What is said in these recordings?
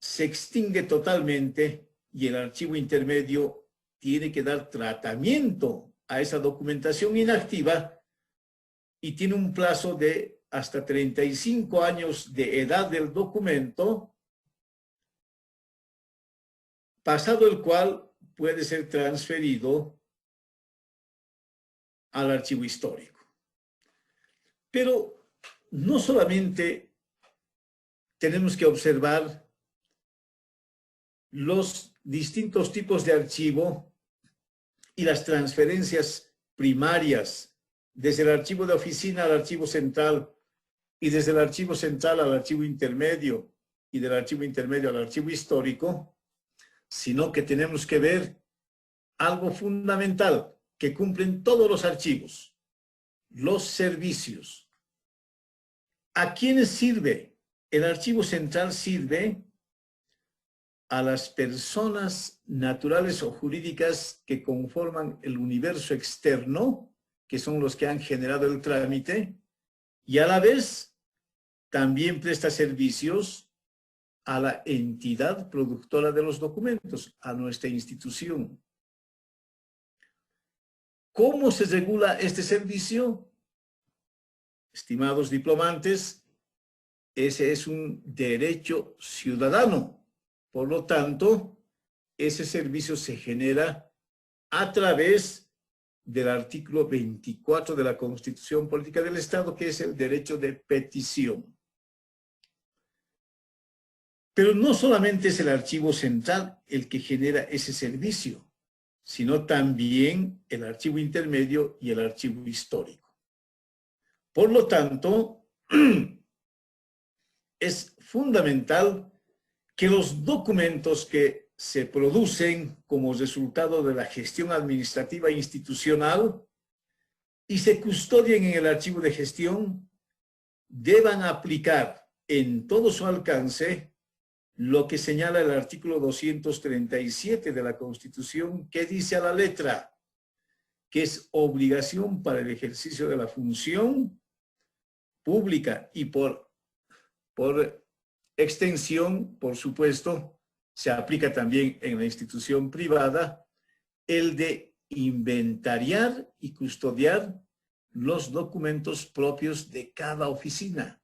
se extingue totalmente y el archivo intermedio tiene que dar tratamiento a esa documentación inactiva y tiene un plazo de hasta 35 años de edad del documento, pasado el cual puede ser transferido al archivo histórico. Pero no solamente tenemos que observar los distintos tipos de archivo y las transferencias primarias desde el archivo de oficina al archivo central y desde el archivo central al archivo intermedio y del archivo intermedio al archivo histórico, sino que tenemos que ver algo fundamental que cumplen todos los archivos: los servicios. ¿A quiénes sirve? El archivo central sirve a las personas naturales o jurídicas que conforman el universo externo, que son los que han generado el trámite, y a la vez también presta servicios a la entidad productora de los documentos, a nuestra institución. ¿Cómo se regula este servicio? Estimados diplomantes, ese es un derecho ciudadano. Por lo tanto, ese servicio se genera a través del artículo 24 de la Constitución Política del Estado, que es el derecho de petición. Pero no solamente es el archivo central el que genera ese servicio, sino también el archivo intermedio y el archivo histórico. Por lo tanto, es fundamental que los documentos que se producen como resultado de la gestión administrativa e institucional y se custodien en el archivo de gestión deban aplicar en todo su alcance lo que señala el artículo 237 de la Constitución, que dice a la letra que es obligación para el ejercicio de la función pública y por extensión, por supuesto, se aplica también en la institución privada, el de inventariar y custodiar los documentos propios de cada oficina,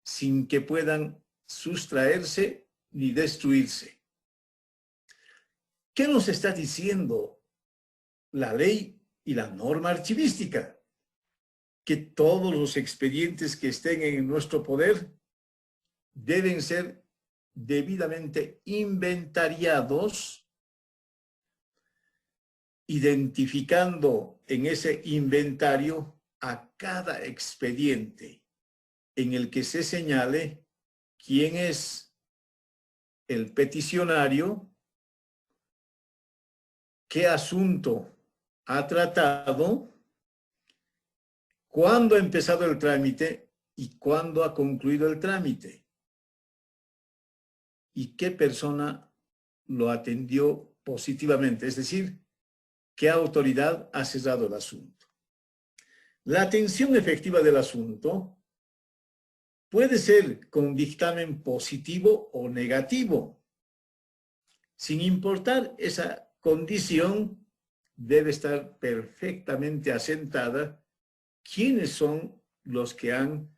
sin que puedan sustraerse ni destruirse. ¿Qué nos está diciendo la ley y la norma archivística? Que todos los expedientes que estén en nuestro poder deben ser debidamente inventariados, identificando en ese inventario a cada expediente en el que se señale quién es el peticionario, qué asunto ha tratado, cuándo ha empezado el trámite y cuándo ha concluido el trámite, y qué persona lo atendió positivamente, es decir, qué autoridad ha cesado el asunto. La atención efectiva del asunto puede ser con dictamen positivo o negativo. Sin importar esa condición, debe estar perfectamente asentada quiénes son los que han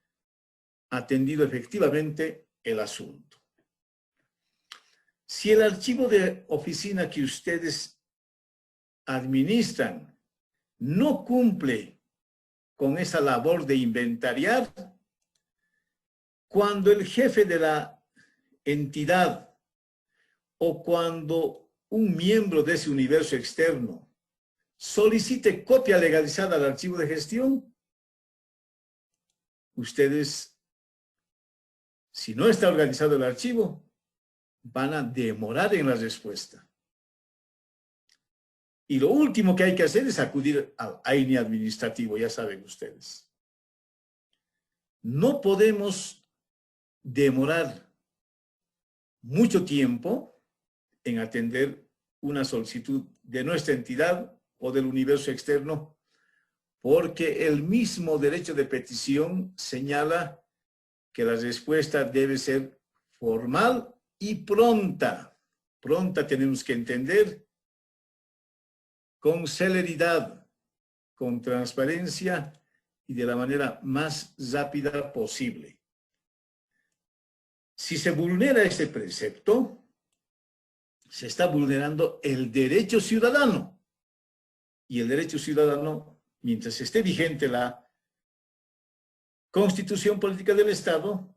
atendido efectivamente el asunto. Si el archivo de oficina que ustedes administran no cumple con esa labor de inventariar, cuando el jefe de la entidad o cuando un miembro de ese universo externo solicite copia legalizada al archivo de gestión, ustedes, si no está organizado el archivo, van a demorar en la respuesta. Y lo último que hay que hacer es acudir al AINE administrativo, ya saben ustedes. No podemos demorar mucho tiempo en atender una solicitud de nuestra entidad o del universo externo, porque el mismo derecho de petición señala que la respuesta debe ser formal y pronta. Pronta tenemos que entender con celeridad, con transparencia y de la manera más rápida posible. Si se vulnera ese precepto, se está vulnerando el derecho ciudadano. Y el derecho ciudadano, mientras esté vigente la Constitución Política del Estado,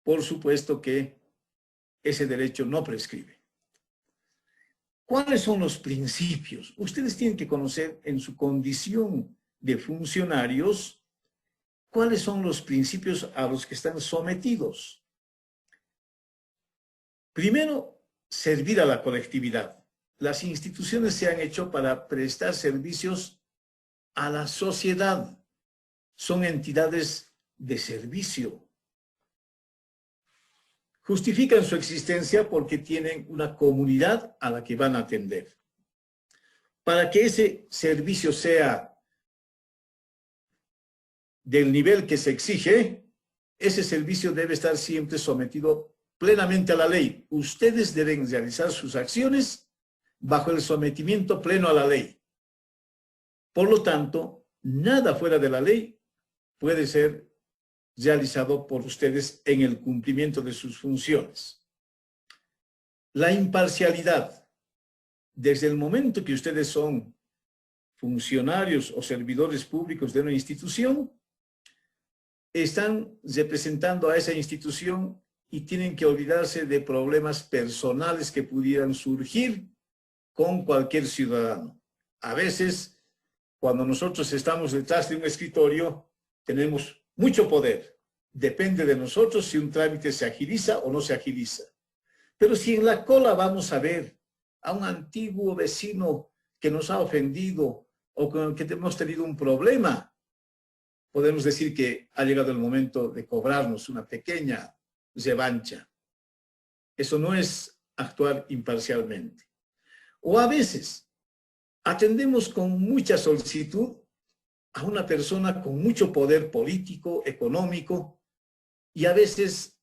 por supuesto que ese derecho no prescribe. ¿Cuáles son los principios? Ustedes tienen que conocer en su condición de funcionarios cuáles son los principios a los que están sometidos. Primero, servir a la colectividad. Las instituciones se han hecho para prestar servicios a la sociedad. Son entidades de servicio. Justifican su existencia porque tienen una comunidad a la que van a atender. Para que ese servicio sea del nivel que se exige, ese servicio debe estar siempre sometido plenamente a la ley. Ustedes deben realizar sus acciones bajo el sometimiento pleno a la ley. Por lo tanto, nada fuera de la ley puede ser realizado por ustedes en el cumplimiento de sus funciones. La imparcialidad. Desde el momento que ustedes son funcionarios o servidores públicos de una institución, están representando a esa institución y tienen que olvidarse de problemas personales que pudieran surgir con cualquier ciudadano. A veces, cuando nosotros estamos detrás de un escritorio, tenemos mucho poder. Depende de nosotros si un trámite se agiliza o no se agiliza. Pero si en la cola vamos a ver a un antiguo vecino que nos ha ofendido o con el que hemos tenido un problema, podemos decir que ha llegado el momento de cobrarnos una pequeña revancha. Eso no es actuar imparcialmente. O a veces atendemos con mucha solicitud a una persona con mucho poder político, económico, y a veces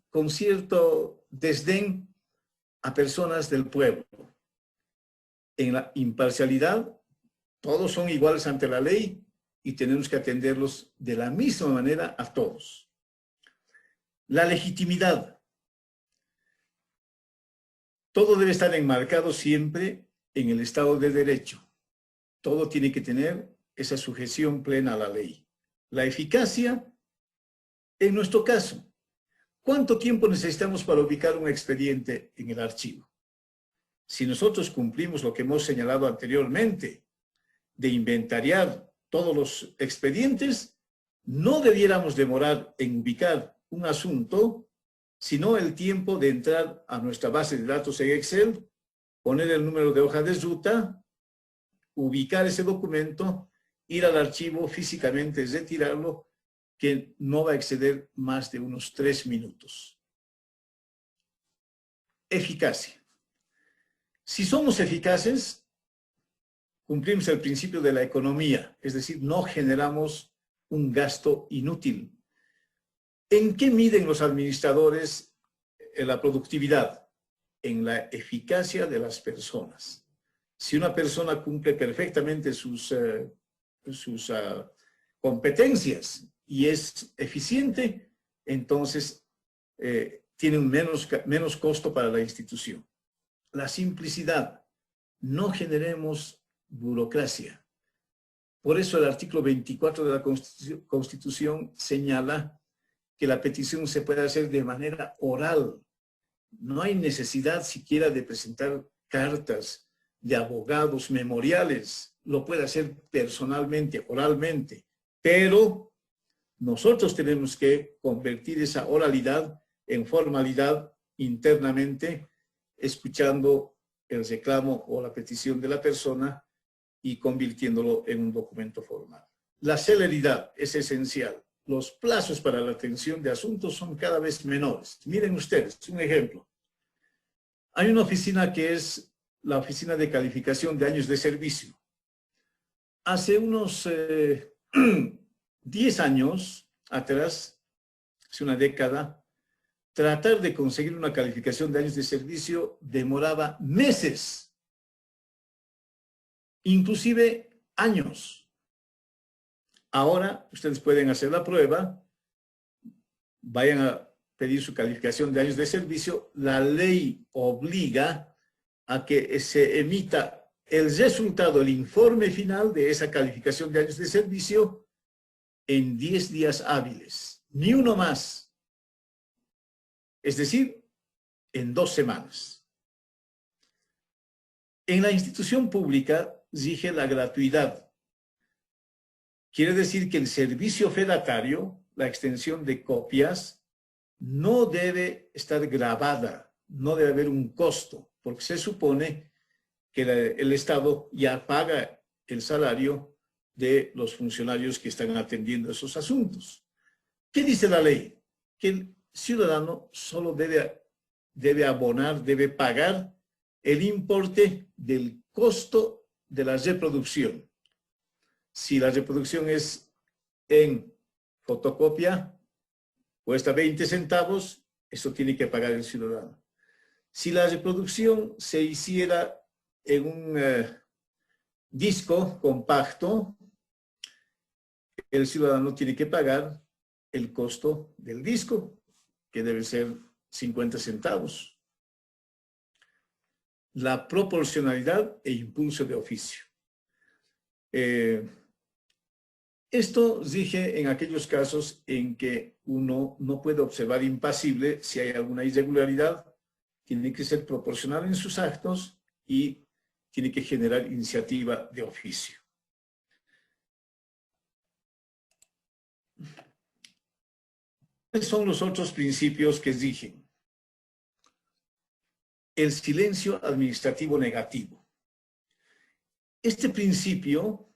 con cierto desdén a personas del pueblo. En la imparcialidad, todos son iguales ante la ley y tenemos que atenderlos de la misma manera a todos. La legitimidad. Todo debe estar enmarcado siempre en el Estado de Derecho. Todo tiene que tener esa sujeción plena a la ley. La eficacia, en nuestro caso, ¿cuánto tiempo necesitamos para ubicar un expediente en el archivo? Si nosotros cumplimos lo que hemos señalado anteriormente, de inventariar todos los expedientes, no debiéramos demorar en ubicar un asunto, sino el tiempo de entrar a nuestra base de datos en Excel, poner el número de hoja de ruta, ubicar ese documento, ir al archivo físicamente, retirarlo, que no va a exceder más de unos 3 minutos. Eficacia. Si somos eficaces, cumplimos el principio de la economía, es decir, no generamos un gasto inútil. ¿En qué miden los administradores la productividad? En la eficacia de las personas. Si una persona cumple perfectamente sus competencias y es eficiente, entonces tiene un menos costo para la institución. La simplicidad. No generemos burocracia. Por eso el artículo 24 de la Constitución señala que la petición se puede hacer de manera oral. No hay necesidad siquiera de presentar cartas de abogados, memoriales. Lo puede hacer personalmente, oralmente. Pero nosotros tenemos que convertir esa oralidad en formalidad internamente, escuchando el reclamo o la petición de la persona y convirtiéndolo en un documento formal. La celeridad es esencial. Los plazos para la atención de asuntos son cada vez menores. Miren ustedes, un ejemplo. Hay una oficina que es la Oficina de Calificación de Años de Servicio. Hace unos 10 años atrás, hace una década, tratar de conseguir una calificación de años de servicio demoraba meses, inclusive años. Ahora ustedes pueden hacer la prueba, vayan a pedir su calificación de años de servicio. La ley obliga a que se emita el resultado, el informe final de esa calificación de años de servicio en 10 días hábiles, ni uno más. Es decir, en 2 semanas. En la institución pública rige la gratuidad. Quiere decir que el servicio fedatario, la extensión de copias, no debe estar grabada, no debe haber un costo, porque se supone que el Estado ya paga el salario de los funcionarios que están atendiendo esos asuntos. ¿Qué dice la ley? Que el ciudadano solo debe abonar, debe pagar el importe del costo de la reproducción. Si la reproducción es en fotocopia, cuesta 20 centavos, eso tiene que pagar el ciudadano. Si la reproducción se hiciera en un disco compacto, el ciudadano tiene que pagar el costo del disco, que debe ser 50 centavos. La proporcionalidad e impulso de oficio. Esto rige en aquellos casos en que uno no puede observar impasible si hay alguna irregularidad, tiene que ser proporcional en sus actos y tiene que generar iniciativa de oficio. ¿Cuáles son los otros principios que rigen? El silencio administrativo negativo. Este principio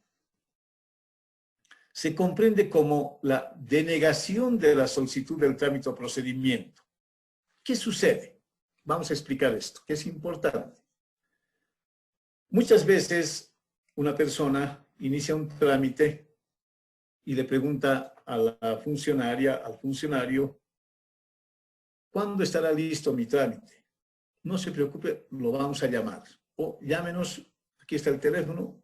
se comprende como la denegación de la solicitud del trámite o procedimiento. ¿Qué sucede? Vamos a explicar esto, que es importante. Muchas veces una persona inicia un trámite y le pregunta a la funcionaria, al funcionario, ¿cuándo estará listo mi trámite? No se preocupe, lo vamos a llamar. O llámenos, aquí está el teléfono,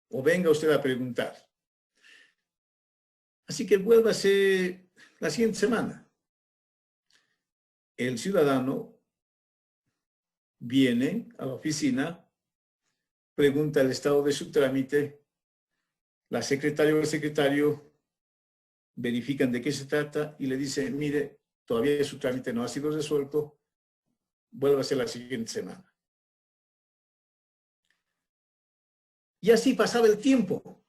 o venga usted a preguntar. Así que vuélvase la siguiente semana. El ciudadano viene a la oficina, pregunta el estado de su trámite, la secretaria o el secretario verifican de qué se trata y le dice, mire, todavía su trámite no ha sido resuelto, vuélvase la siguiente semana. Y así pasaba el tiempo.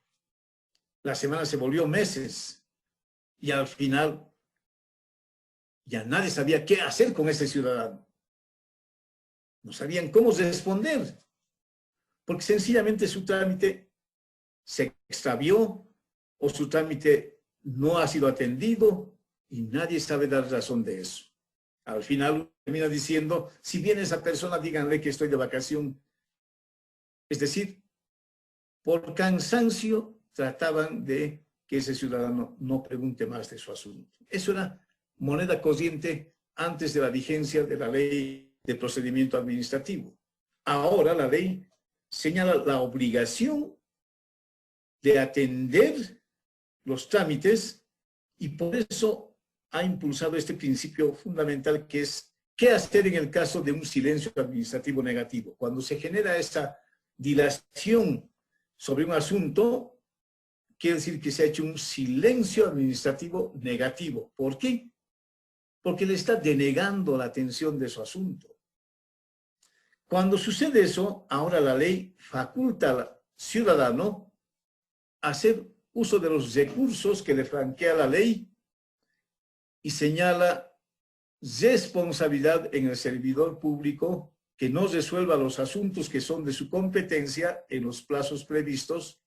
La semana se volvió meses y al final ya nadie sabía qué hacer con ese ciudadano. No sabían cómo responder, porque sencillamente su trámite se extravió o su trámite no ha sido atendido y nadie sabe dar razón de eso. Al final termina diciendo, si viene esa persona, díganle que estoy de vacación. Es decir, por cansancio trataban de que ese ciudadano no pregunte más de su asunto. Eso era moneda corriente antes de la vigencia de la ley de procedimiento administrativo. Ahora la ley señala la obligación de atender los trámites y por eso ha impulsado este principio fundamental que es qué hacer en el caso de un silencio administrativo negativo. Cuando se genera esa dilación sobre un asunto, quiere decir que se ha hecho un silencio administrativo negativo. ¿Por qué? Porque le está denegando la atención de su asunto. Cuando sucede eso, ahora la ley faculta al ciudadano a hacer uso de los recursos que le franquea la ley y señala responsabilidad en el servidor público que no resuelva los asuntos que son de su competencia en los plazos previstos,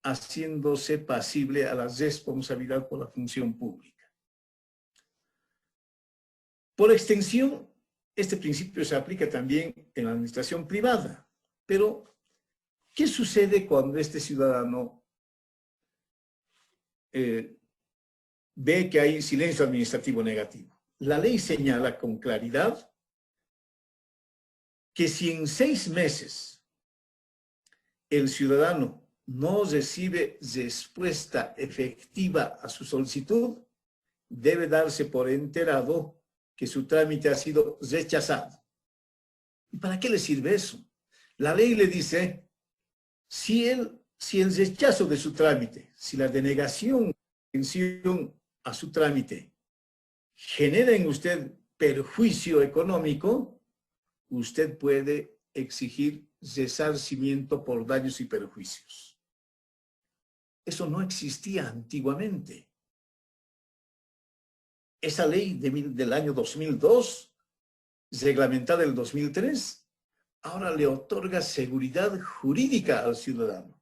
haciéndose pasible a la responsabilidad por la función pública. Por extensión, este principio se aplica también en la administración privada. Pero, ¿qué sucede cuando este ciudadano ve que hay silencio administrativo negativo? la ley señala con claridad que si en 6 meses el ciudadano no recibe respuesta efectiva a su solicitud, debe darse por enterado que su trámite ha sido rechazado. ¿Y para qué le sirve eso? La ley le dice, si el rechazo de su trámite, si la denegación de atención a su trámite genera en usted perjuicio económico, usted puede exigir resarcimiento por daños y perjuicios. Eso no existía antiguamente. Esa ley del año 2002, reglamentada en el 2003, ahora le otorga seguridad jurídica al ciudadano.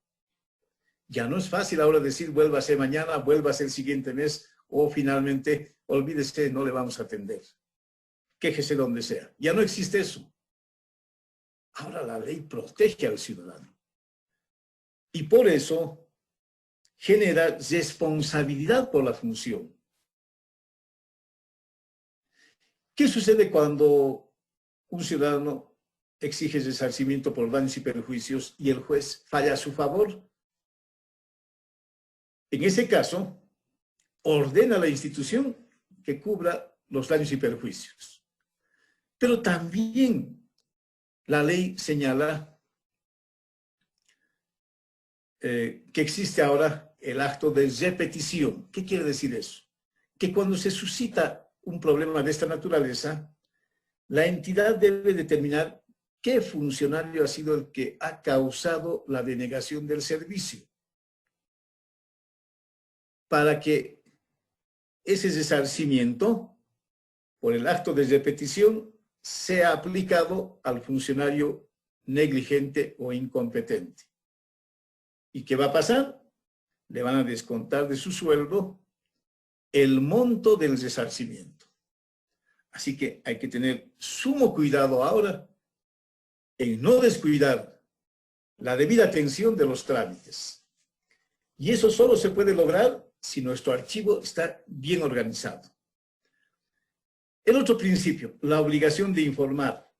Ya no es fácil ahora decir, vuélvase mañana, vuélvase el siguiente mes, o finalmente, olvídese, no le vamos a atender. Quéjese donde sea. Ya no existe eso. Ahora la ley protege al ciudadano. Y por eso genera responsabilidad por la función. ¿Qué sucede cuando un ciudadano exige resarcimiento por daños y perjuicios y el juez falla a su favor? En ese caso, ordena a la institución que cubra los daños y perjuicios. Pero también la ley señala que existe ahora el acto de repetición. ¿Qué quiere decir eso? Que cuando se suscita un problema de esta naturaleza, la entidad debe determinar qué funcionario ha sido el que ha causado la denegación del servicio, para que ese resarcimiento por el acto de repetición sea aplicado al funcionario negligente o incompetente. ¿Y qué va a pasar? Le van a descontar de su sueldo el monto del resarcimiento. Así que hay que tener sumo cuidado ahora en no descuidar la debida atención de los trámites. Y eso solo se puede lograr si nuestro archivo está bien organizado. El otro principio, la obligación de informar.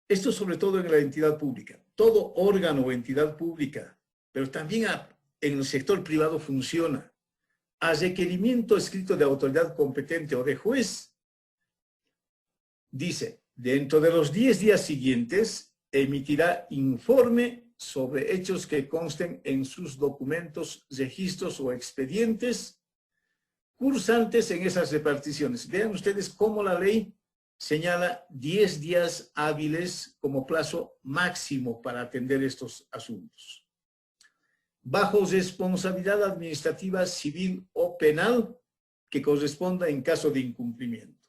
Esto sobre todo en la entidad pública. Todo órgano o entidad pública, pero también en el sector privado funciona. A requerimiento escrito de autoridad competente o de juez, dice, dentro de los 10 días siguientes, emitirá informe sobre hechos que consten en sus documentos, registros o expedientes cursantes en esas reparticiones. Vean ustedes cómo la ley señala 10 días hábiles como plazo máximo para atender estos asuntos. Bajo responsabilidad administrativa, civil o penal que corresponda en caso de incumplimiento.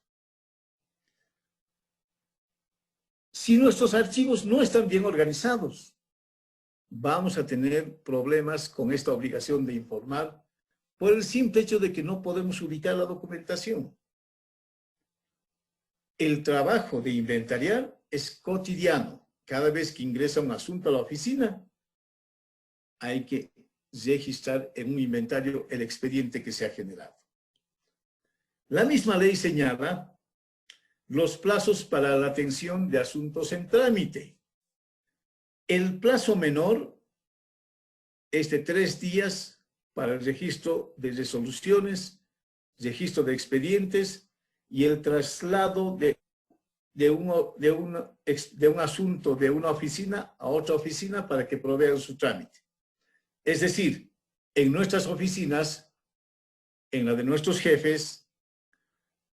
Si nuestros archivos no están bien organizados, vamos a tener problemas con esta obligación de informar por el simple hecho de que no podemos ubicar la documentación. El trabajo de inventariar es cotidiano. Cada vez que ingresa un asunto a la oficina, hay que registrar en un inventario el expediente que se ha generado. La misma ley señala los plazos para la atención de asuntos en trámite. El plazo menor es de 3 días para el registro de resoluciones, registro de expedientes y el traslado de un asunto de una oficina a otra oficina para que provean su trámite. Es decir, en nuestras oficinas, en la de nuestros jefes,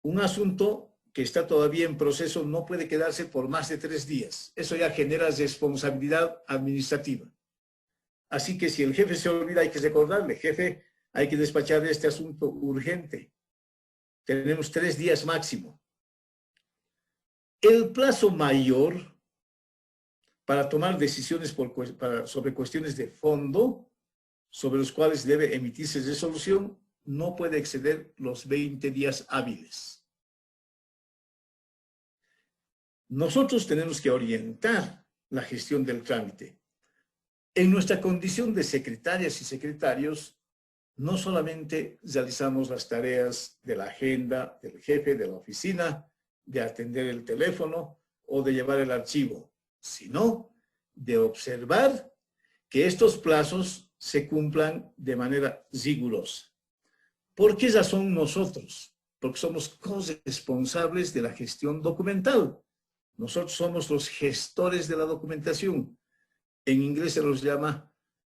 un asunto que está todavía en proceso no puede quedarse por más de 3 días. Eso ya genera responsabilidad administrativa. Así que si el jefe se olvida, hay que recordarle, jefe, hay que despachar este asunto urgente. Tenemos 3 días máximo. El plazo mayor para tomar decisiones sobre cuestiones de fondo, sobre los cuales debe emitirse resolución, no puede exceder los 20 días hábiles. Nosotros tenemos que orientar la gestión del trámite. En nuestra condición de secretarias y secretarios, no solamente realizamos las tareas de la agenda del jefe de la oficina, de atender el teléfono o de llevar el archivo, sino de observar que estos plazos se cumplan de manera rigurosa. ¿Por qué razón nosotros? Porque somos corresponsables de la gestión documental. Nosotros somos los gestores de la documentación. En inglés se los llama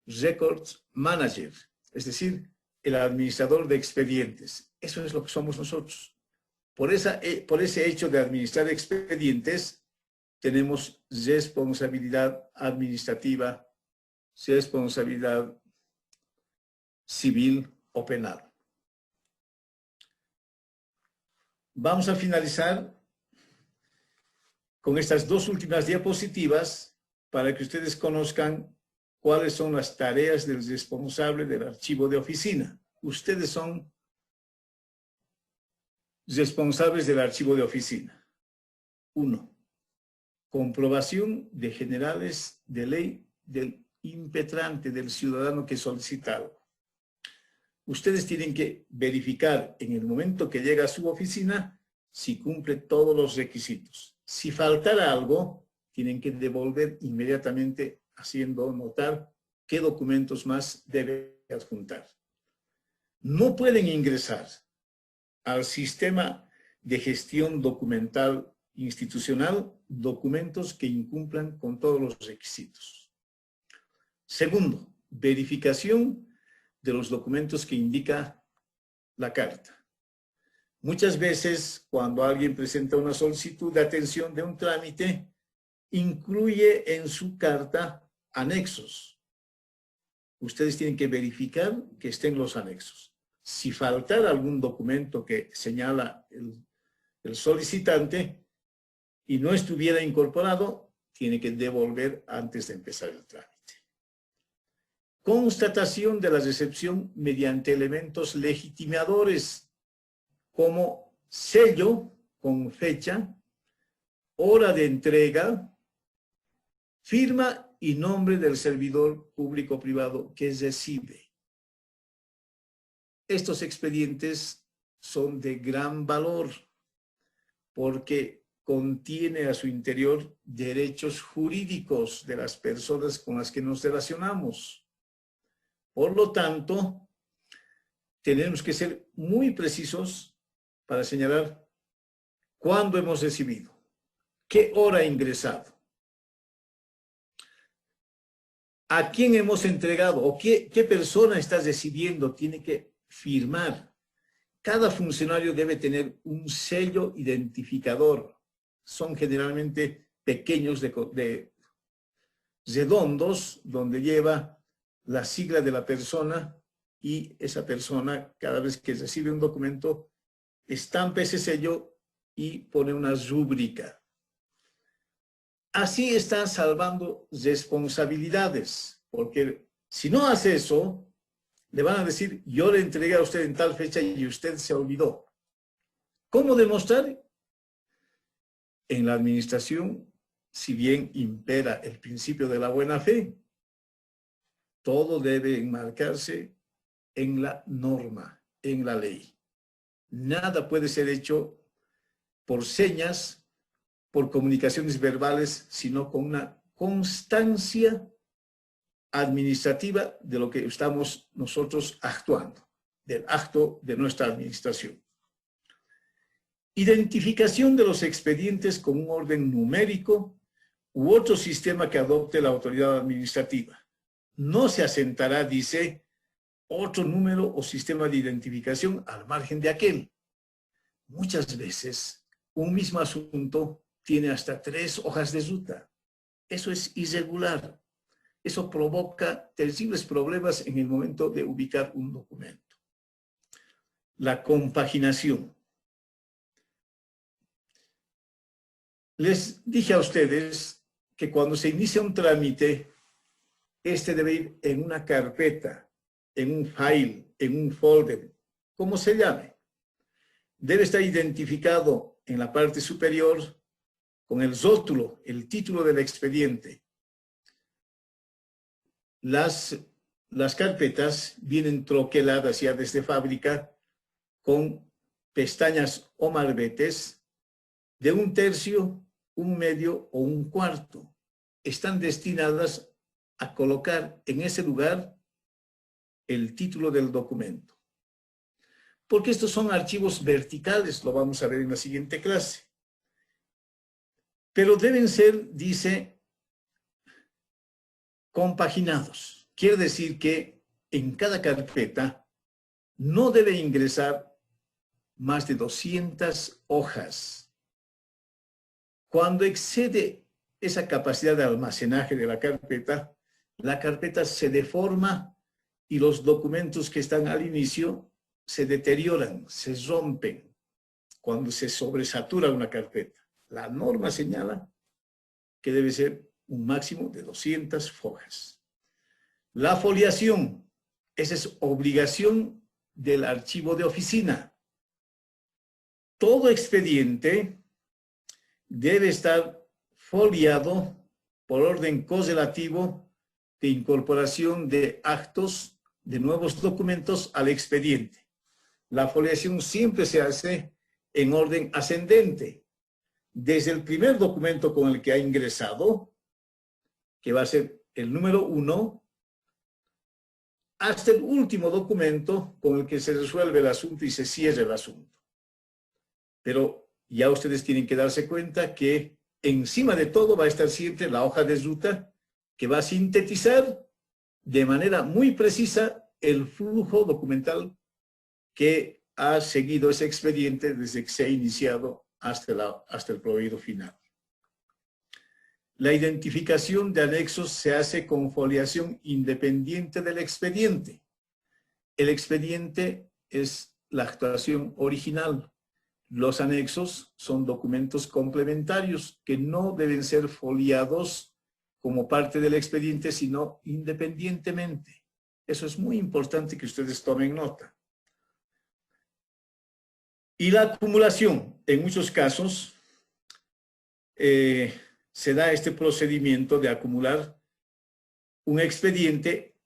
Records Manager, es decir, el administrador de expedientes. Eso es lo que somos nosotros. Por ese hecho de administrar expedientes, tenemos responsabilidad administrativa, responsabilidad civil o penal. Vamos a finalizar con estas dos últimas diapositivas para que ustedes conozcan cuáles son las tareas del responsable del archivo de oficina. Ustedes son responsables del archivo de oficina. 1. Comprobación de generales de ley del impetrante, del ciudadano que solicita algo. Ustedes tienen que verificar en el momento que llega a su oficina si cumple todos los requisitos. Si faltara algo, tienen que devolver inmediatamente haciendo notar qué documentos más debe adjuntar. No pueden ingresar al sistema de gestión documental institucional documentos que incumplan con todos los requisitos. Segundo, verificación de los documentos que indica la carta. Muchas veces, cuando alguien presenta una solicitud de atención de un trámite, incluye en su carta anexos. Ustedes tienen que verificar que estén los anexos. Si faltara algún documento que señala el solicitante y no estuviera incorporado, tiene que devolver antes de empezar el trámite. Constatación de la recepción mediante elementos legitimadores como sello con fecha, hora de entrega, firma y nombre del servidor público o privado que recibe. Estos expedientes son de gran valor porque contiene a su interior derechos jurídicos de las personas con las que nos relacionamos. Por lo tanto, tenemos que ser muy precisos para señalar cuándo hemos recibido, qué hora ha ingresado, a quién hemos entregado o qué persona está recibiendo, tiene que firmar. Cada funcionario debe tener un sello identificador. Son generalmente pequeños de redondos, donde lleva la sigla de la persona y esa persona, cada vez que recibe un documento, estampa ese sello y pone una rúbrica. Así está salvando responsabilidades, porque si no hace eso, le van a decir, yo le entregué a usted en tal fecha y usted se olvidó. ¿Cómo demostrar? En la administración, si bien impera el principio de la buena fe, todo debe enmarcarse en la norma, en la ley. Nada puede ser hecho por señas, por comunicaciones verbales, sino con una constancia administrativa de lo que estamos nosotros actuando, del acto de nuestra administración. Identificación de los expedientes con un orden numérico u otro sistema que adopte la autoridad administrativa. No se asentará, dice, otro número o sistema de identificación al margen de aquel. Muchas veces, un mismo asunto tiene hasta 3 hojas de ruta. Eso es irregular. Eso provoca terribles problemas en el momento de ubicar un documento. La compaginación. Les dije a ustedes que cuando se inicia un trámite, este debe ir en una carpeta, en un file, en un folder, como se llame. Debe estar identificado en la parte superior con el rótulo, el título del expediente, las las carpetas vienen troqueladas ya desde fábrica con pestañas o marbetes de 1/3, 1/2 o 1/4. Están destinadas a colocar en ese lugar el título del documento. Porque estos son archivos verticales, lo vamos a ver en la siguiente clase. Pero deben ser, dice, compaginados. Quiere decir que en cada carpeta no debe ingresar más de 200 hojas. Cuando excede esa capacidad de almacenaje de la carpeta se deforma y los documentos que están al inicio se deterioran, se rompen cuando se sobresatura una carpeta. La norma señala que debe ser un máximo de 200 hojas. La foliación, esa es obligación del archivo de oficina. Todo expediente debe estar foliado por orden correlativo de incorporación de actos de nuevos documentos al expediente. La foliación siempre se hace en orden ascendente. Desde el primer documento con el que ha ingresado, que va a ser el número 1, hasta el último documento con el que se resuelve el asunto y se cierra el asunto. Pero ya ustedes tienen que darse cuenta que encima de todo va a estar siempre la hoja de ruta que va a sintetizar de manera muy precisa el flujo documental que ha seguido ese expediente desde que se ha iniciado hasta el proveído final. La identificación de anexos se hace con foliación independiente del expediente. El expediente es la actuación original. Los anexos son documentos complementarios que no deben ser foliados como parte del expediente, sino independientemente. Eso es muy importante que ustedes tomen nota. Y la acumulación, en muchos casos, se da este procedimiento de acumular un expediente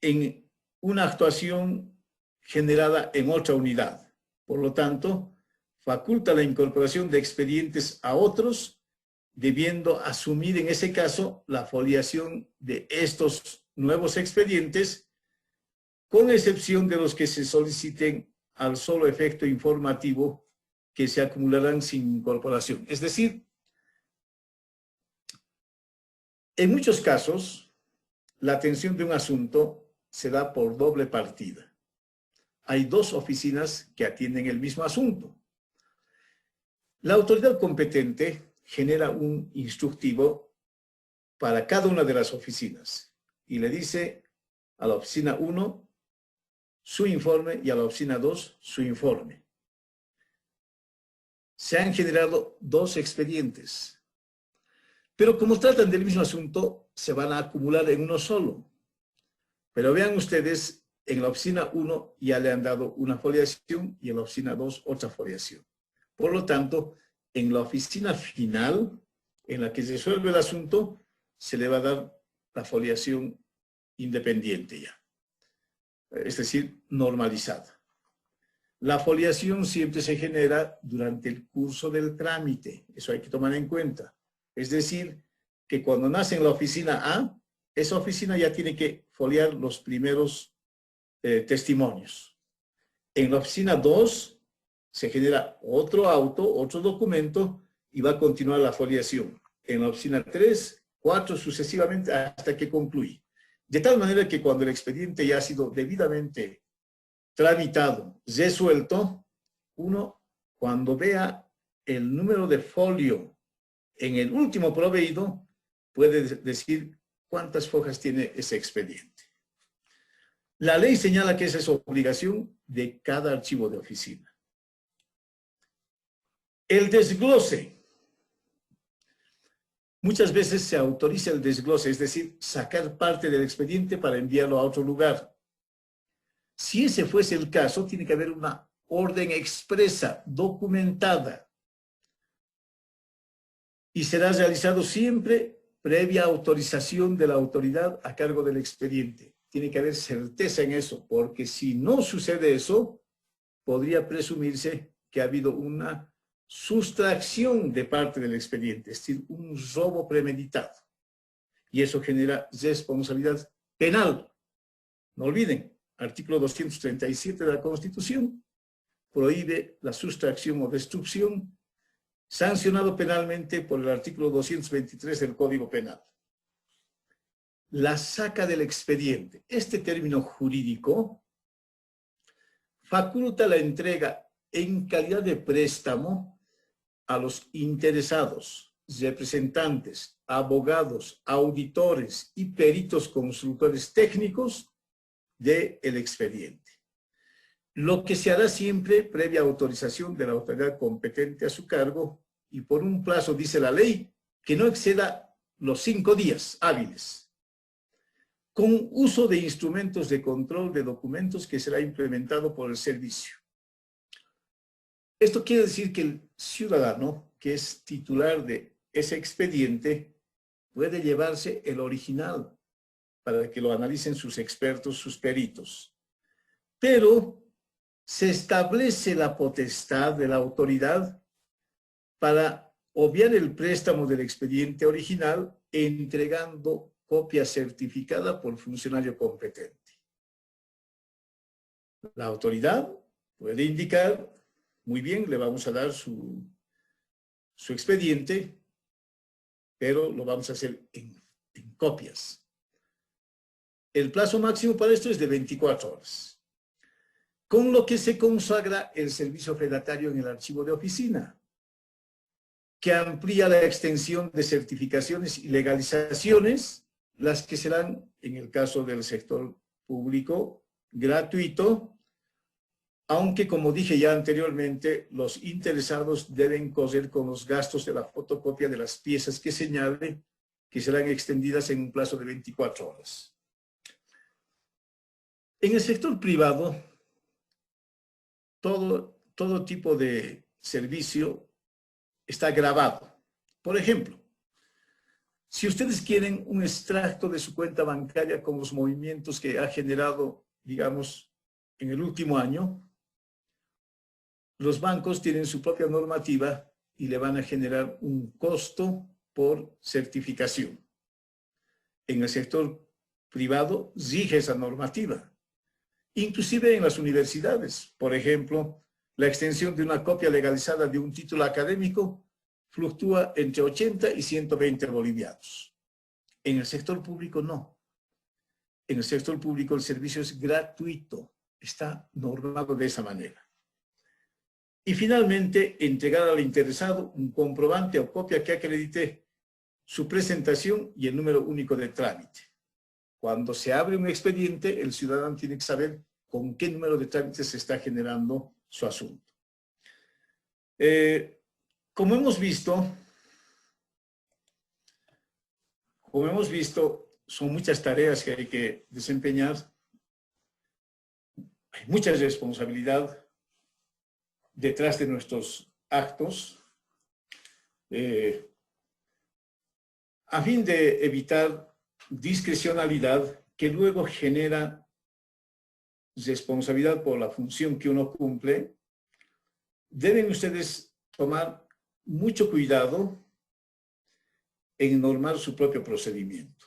en una actuación generada en otra unidad. Por lo tanto, faculta la incorporación de expedientes a otros, debiendo asumir en ese caso la foliación de estos nuevos expedientes, con excepción de los que se soliciten al solo efecto informativo que se acumularán sin incorporación. Es decir, en muchos casos, la atención de un asunto se da por doble partida. Hay dos oficinas que atienden el mismo asunto. La autoridad competente genera un instructivo para cada una de las oficinas y le dice a la oficina 1 su informe y a la oficina 2 su informe. Se han generado 2 expedientes, pero como tratan del mismo asunto, se van a acumular en uno solo. Pero vean ustedes, en la oficina 1 ya le han dado una foliación y en la oficina 2 otra foliación. Por lo tanto, en la oficina final, en la que se resuelve el asunto, se le va a dar la foliación independiente ya. Es decir, normalizada. La foliación siempre se genera durante el curso del trámite. Eso hay que tomar en cuenta. Es decir, que cuando nace en la oficina A, esa oficina ya tiene que foliar los primeros testimonios. En la oficina 2 se genera otro auto, otro documento y va a continuar la foliación. En la oficina 3, 4 sucesivamente hasta que concluye. De tal manera que cuando el expediente ya ha sido debidamente tramitado, resuelto, uno cuando vea el número de folio en el último proveído, puede decir cuántas hojas tiene ese expediente. La ley señala que esa es obligación de cada archivo de oficina. El desglose. Muchas veces se autoriza el desglose, es decir, sacar parte del expediente para enviarlo a otro lugar. Si ese fuese el caso, tiene que haber una orden expresa, documentada, y será realizado siempre previa autorización de la autoridad a cargo del expediente. tiene que haber certeza en eso, porque si no sucede eso, podría presumirse que ha habido una sustracción de parte del expediente, es decir, un robo premeditado. Y eso genera responsabilidad penal. No olviden, artículo 237 de la Constitución prohíbe la sustracción o destrucción, sancionado penalmente por el artículo 223 del Código Penal. La saca del expediente. Este término jurídico faculta la entrega en calidad de préstamo a los interesados, representantes, abogados, auditores y peritos consultores técnicos del expediente. Lo que se hará siempre previa autorización de la autoridad competente a su cargo y por un plazo, dice la ley, que no exceda los 5 días hábiles, con uso de instrumentos de control de documentos que será implementado por el servicio. Esto quiere decir que el ciudadano que es titular de ese expediente puede llevarse el original para que lo analicen sus expertos, sus peritos. Pero se establece la potestad de la autoridad para obviar el préstamo del expediente original entregando copia certificada por funcionario competente. La autoridad puede indicar, muy bien, le vamos a dar su expediente, pero lo vamos a hacer en copias. El plazo máximo para esto es de 24 horas. Con lo que se consagra el servicio fedatario en el archivo de oficina, que amplía la extensión de certificaciones y legalizaciones, las que serán, en el caso del sector público, gratuito, aunque, como dije ya anteriormente, los interesados deben correr con los gastos de la fotocopia de las piezas que señale, que serán extendidas en un plazo de 24 horas. En el sector privado, todo tipo de servicio está grabado. Por ejemplo, si ustedes quieren un extracto de su cuenta bancaria con los movimientos que ha generado, digamos, en el último año, los bancos tienen su propia normativa y le van a generar un costo por certificación. En el sector privado rige esa normativa. Inclusive en las universidades, por ejemplo, la extensión de una copia legalizada de un título académico fluctúa entre 80 y 120 bolivianos. En el sector público no. En el sector público el servicio es gratuito, está normado de esa manera. Y finalmente, entregar al interesado un comprobante o copia que acredite su presentación y el número único de trámite. Cuando se abre un expediente, el ciudadano tiene que saber con qué número de trámites se está generando su asunto. Como hemos visto, son muchas tareas que hay que desempeñar. Hay mucha responsabilidad detrás de nuestros actos. A fin de evitar discrecionalidad que luego genera responsabilidad por la función que uno cumple, deben ustedes tomar mucho cuidado en normar su propio procedimiento.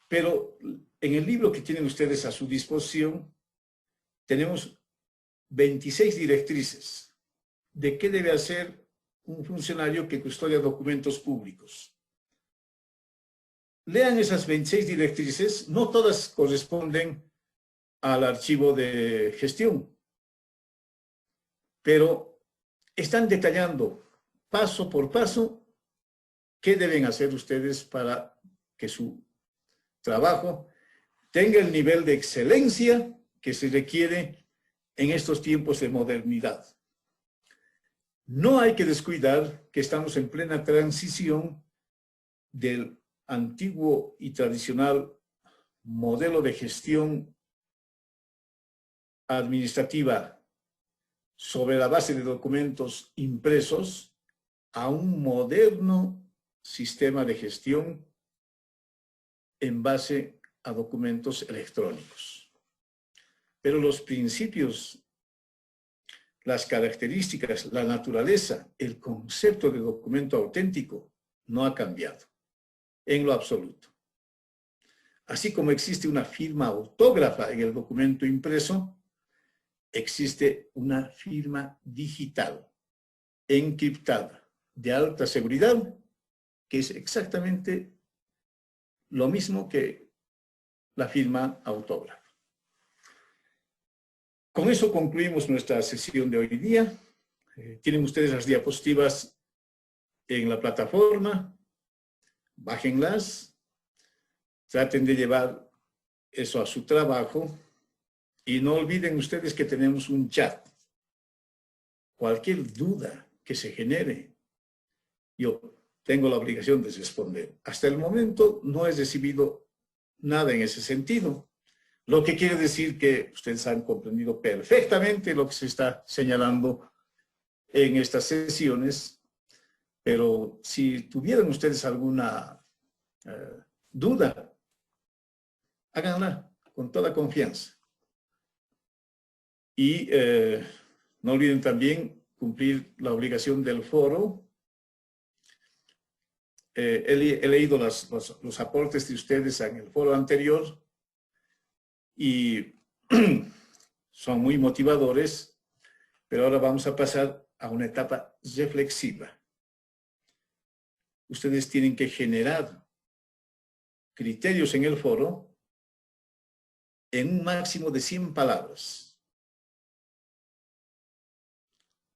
Pero en el libro que tienen ustedes a su disposición, tenemos 26 directrices de qué debe hacer un funcionario que custodia documentos públicos. Lean esas 26 directrices, no todas corresponden al archivo de gestión, pero están detallando paso por paso qué deben hacer ustedes para que su trabajo tenga el nivel de excelencia que se requiere en estos tiempos de modernidad. No hay que descuidar que estamos en plena transición del antiguo y tradicional modelo de gestión administrativa sobre la base de documentos impresos a un moderno sistema de gestión en base a documentos electrónicos. Pero los principios, las características, la naturaleza, el concepto de documento auténtico no ha cambiado en lo absoluto. Así como existe una firma autógrafa en el documento impreso, existe una firma digital, encriptada, de alta seguridad, que es exactamente lo mismo que la firma autógrafa. Con eso concluimos nuestra sesión de hoy día. Tienen ustedes las diapositivas en la plataforma. Bájenlas. Traten de llevar eso a su trabajo. Y no olviden ustedes que tenemos un chat. Cualquier duda que se genere, yo tengo la obligación de responder. Hasta el momento no he recibido nada en ese sentido. Lo que quiere decir que ustedes han comprendido perfectamente lo que se está señalando en estas sesiones, pero si tuvieran ustedes alguna duda, háganla con toda confianza. Y no olviden también cumplir la obligación del foro. He leído los aportes de ustedes en el foro anterior y son muy motivadores, pero ahora vamos a pasar a una etapa reflexiva. Ustedes tienen que generar criterios en el foro en un máximo de 100 palabras.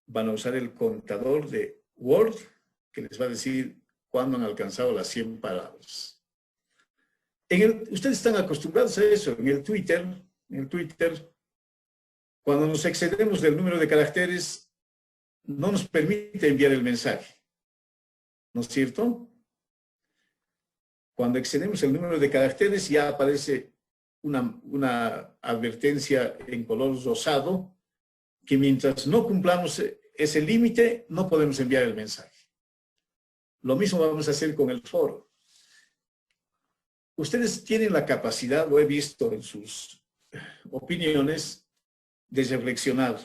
Van a usar el contador de Word que les va a decir cuándo han alcanzado las 100 palabras. Ustedes están acostumbrados a eso. En el Twitter, cuando nos excedemos del número de caracteres, no nos permite enviar el mensaje. ¿No es cierto? Cuando excedemos el número de caracteres, ya aparece una advertencia en color rosado que mientras no cumplamos ese límite, no podemos enviar el mensaje. Lo mismo vamos a hacer con el foro. Ustedes tienen la capacidad, lo he visto en sus opiniones, de reflexionar,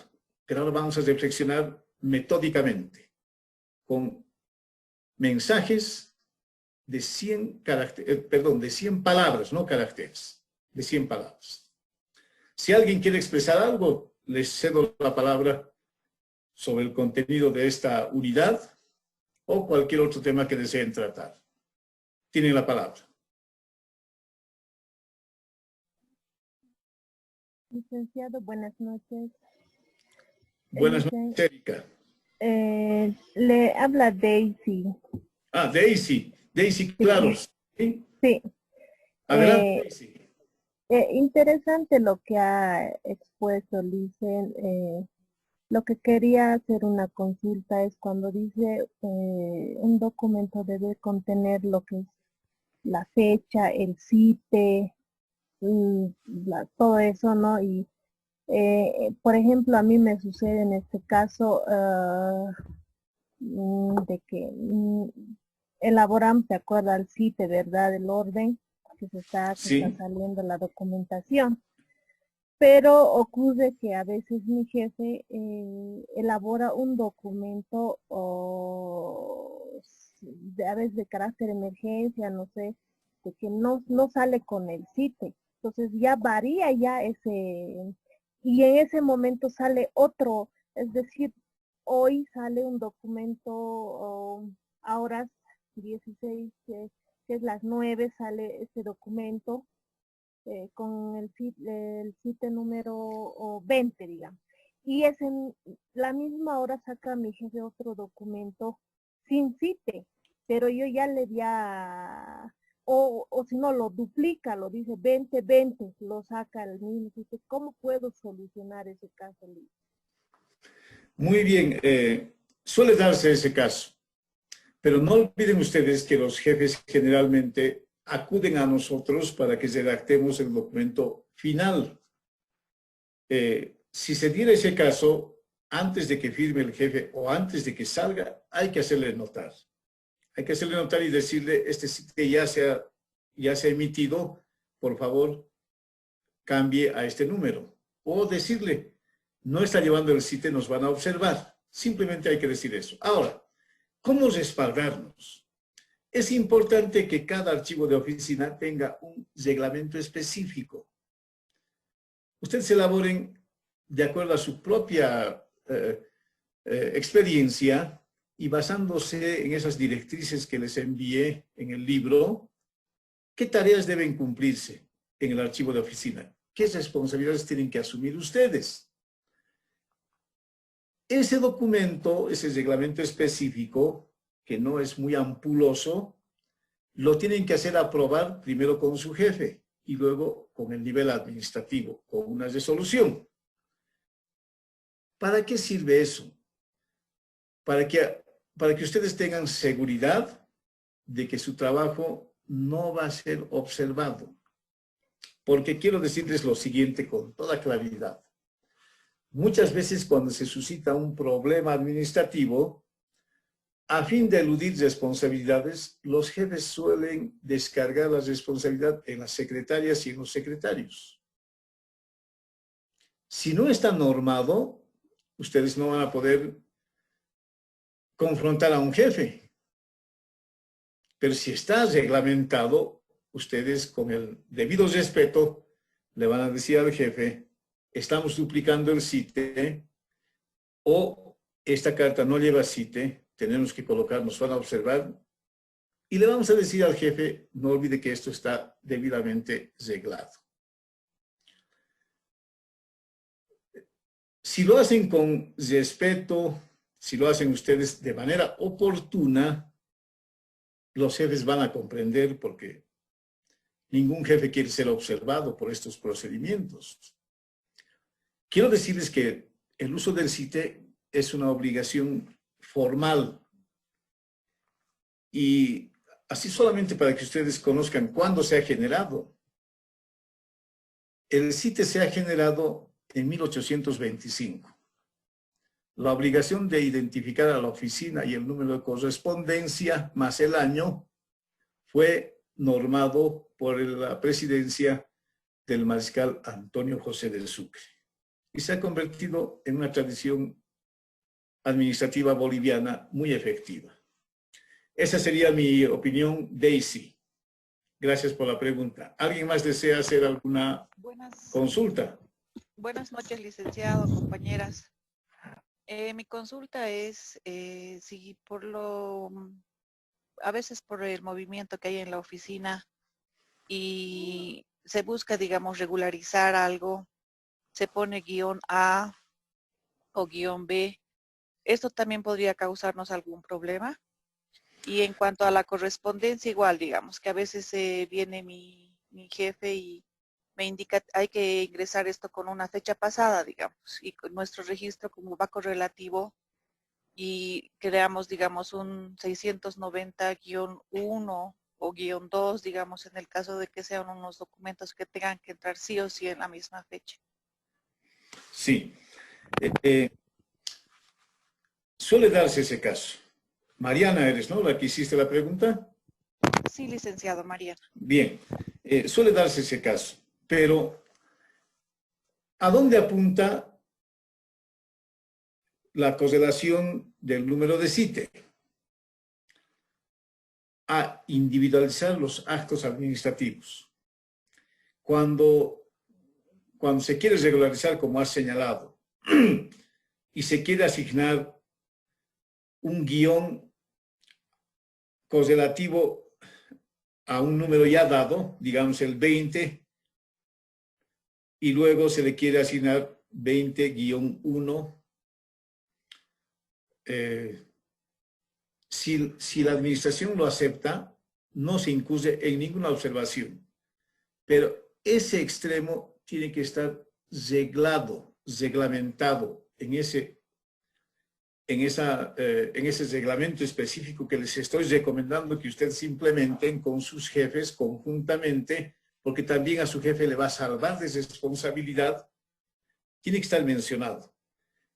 pero ahora vamos a reflexionar metódicamente, con mensajes de 100 de 100 palabras, no caracteres, de 100 palabras. Si alguien quiere expresar algo, les cedo la palabra sobre el contenido de esta unidad o cualquier otro tema que deseen tratar. Tienen la palabra. Licenciado, buenas noches. Buenas noches, Erika. Le habla Daisy. Ah, Daisy. Daisy, claro. ¿Sí? Sí. Adelante, Daisy. Interesante lo que ha expuesto, Licen. Lo que quería hacer una consulta es cuando dice un documento debe contener lo que es la fecha, el CITE, todo eso, ¿no? Y por ejemplo, a mí me sucede en este caso de que elaboran, ¿te acuerdas? El CITE, ¿verdad? El orden que está saliendo la documentación. Pero ocurre que a veces mi jefe elabora un documento a veces de carácter emergencia, no sé, de que no sale con el CITE. Entonces ya varía ya y en ese momento sale otro, es decir, hoy sale un documento a horas 16, que es las 9, sale ese documento con el CITE número 20, digamos. Y es en la misma hora saca mi jefe otro documento sin CITE, pero yo ya le di o si no lo duplica, lo dice 20, lo saca el mismo CITE. ¿Cómo puedo solucionar ese caso, Luis? Muy bien, suele darse ese caso, pero no olviden ustedes que los jefes generalmente acuden a nosotros para que redactemos el documento final. Si se diera ese caso, antes de que firme el jefe o antes de que salga, hay que hacerle notar. Hay que hacerle notar y decirle, este CITE ya se ha emitido, por favor, cambie a este número. O decirle, no está llevando el CITE, nos van a observar. Simplemente hay que decir eso. Ahora, ¿cómo respaldarnos? Es importante que cada archivo de oficina tenga un reglamento específico. Ustedes elaboren de acuerdo a su propia experiencia y basándose en esas directrices que les envié en el libro, ¿qué tareas deben cumplirse en el archivo de oficina? ¿Qué responsabilidades tienen que asumir ustedes? Ese documento, ese reglamento específico, que no es muy ampuloso, lo tienen que hacer aprobar primero con su jefe y luego con el nivel administrativo, con una resolución. ¿Para qué sirve eso? Para que ustedes tengan seguridad de que su trabajo no va a ser observado. Porque quiero decirles lo siguiente con toda claridad. Muchas veces cuando se suscita un problema administrativo, a fin de eludir responsabilidades, los jefes suelen descargar la responsabilidad en las secretarias y en los secretarios. Si no está normado, ustedes no van a poder confrontar a un jefe. Pero si está reglamentado, ustedes con el debido respeto le van a decir al jefe, estamos duplicando el CITE o esta carta no lleva CITE, tenemos que colocar, nos van a observar y le vamos a decir al jefe, no olvide que esto está debidamente reglado. Si lo hacen con respeto, si lo hacen ustedes de manera oportuna, los jefes van a comprender porque ningún jefe quiere ser observado por estos procedimientos. Quiero decirles que el uso del CITE es una obligación formal y así solamente para que ustedes conozcan cuándo se ha generado. El CITE se ha generado en 1825. La obligación de identificar a la oficina y el número de correspondencia más el año fue normado por la presidencia del mariscal Antonio José del Sucre y se ha convertido en una tradición administrativa boliviana muy efectiva. Esa sería mi opinión, Daisy. Gracias por la pregunta. ¿Alguien más desea hacer alguna consulta? Buenas noches, licenciado, compañeras. Mi consulta es si a veces por el movimiento que hay en la oficina y se busca, digamos, regularizar algo, se pone guión A o guión B, ¿esto también podría causarnos algún problema? Y en cuanto a la correspondencia, igual, digamos, que a veces viene mi jefe y me indica, hay que ingresar esto con una fecha pasada, digamos, y con nuestro registro como va correlativo y creamos, digamos, un 690-1 o -2, digamos, en el caso de que sean unos documentos que tengan que entrar sí o sí en la misma fecha. Sí. Suele darse ese caso. Mariana eres, ¿no? La que hiciste la pregunta. Sí, licenciado, Mariana. Bien, suele darse ese caso, pero ¿a dónde apunta la correlación del número de CITE? A individualizar los actos administrativos. Cuando se quiere regularizar, como has señalado, y se quiere asignar un guión correlativo a un número ya dado, digamos el 20, y luego se le quiere asignar 20-1. Si la administración lo acepta, no se incurre en ninguna observación. Pero ese extremo tiene que estar reglamentado en ese reglamento específico que les estoy recomendando que ustedes implementen con sus jefes conjuntamente, porque también a su jefe le va a salvar de responsabilidad. Tiene que estar mencionado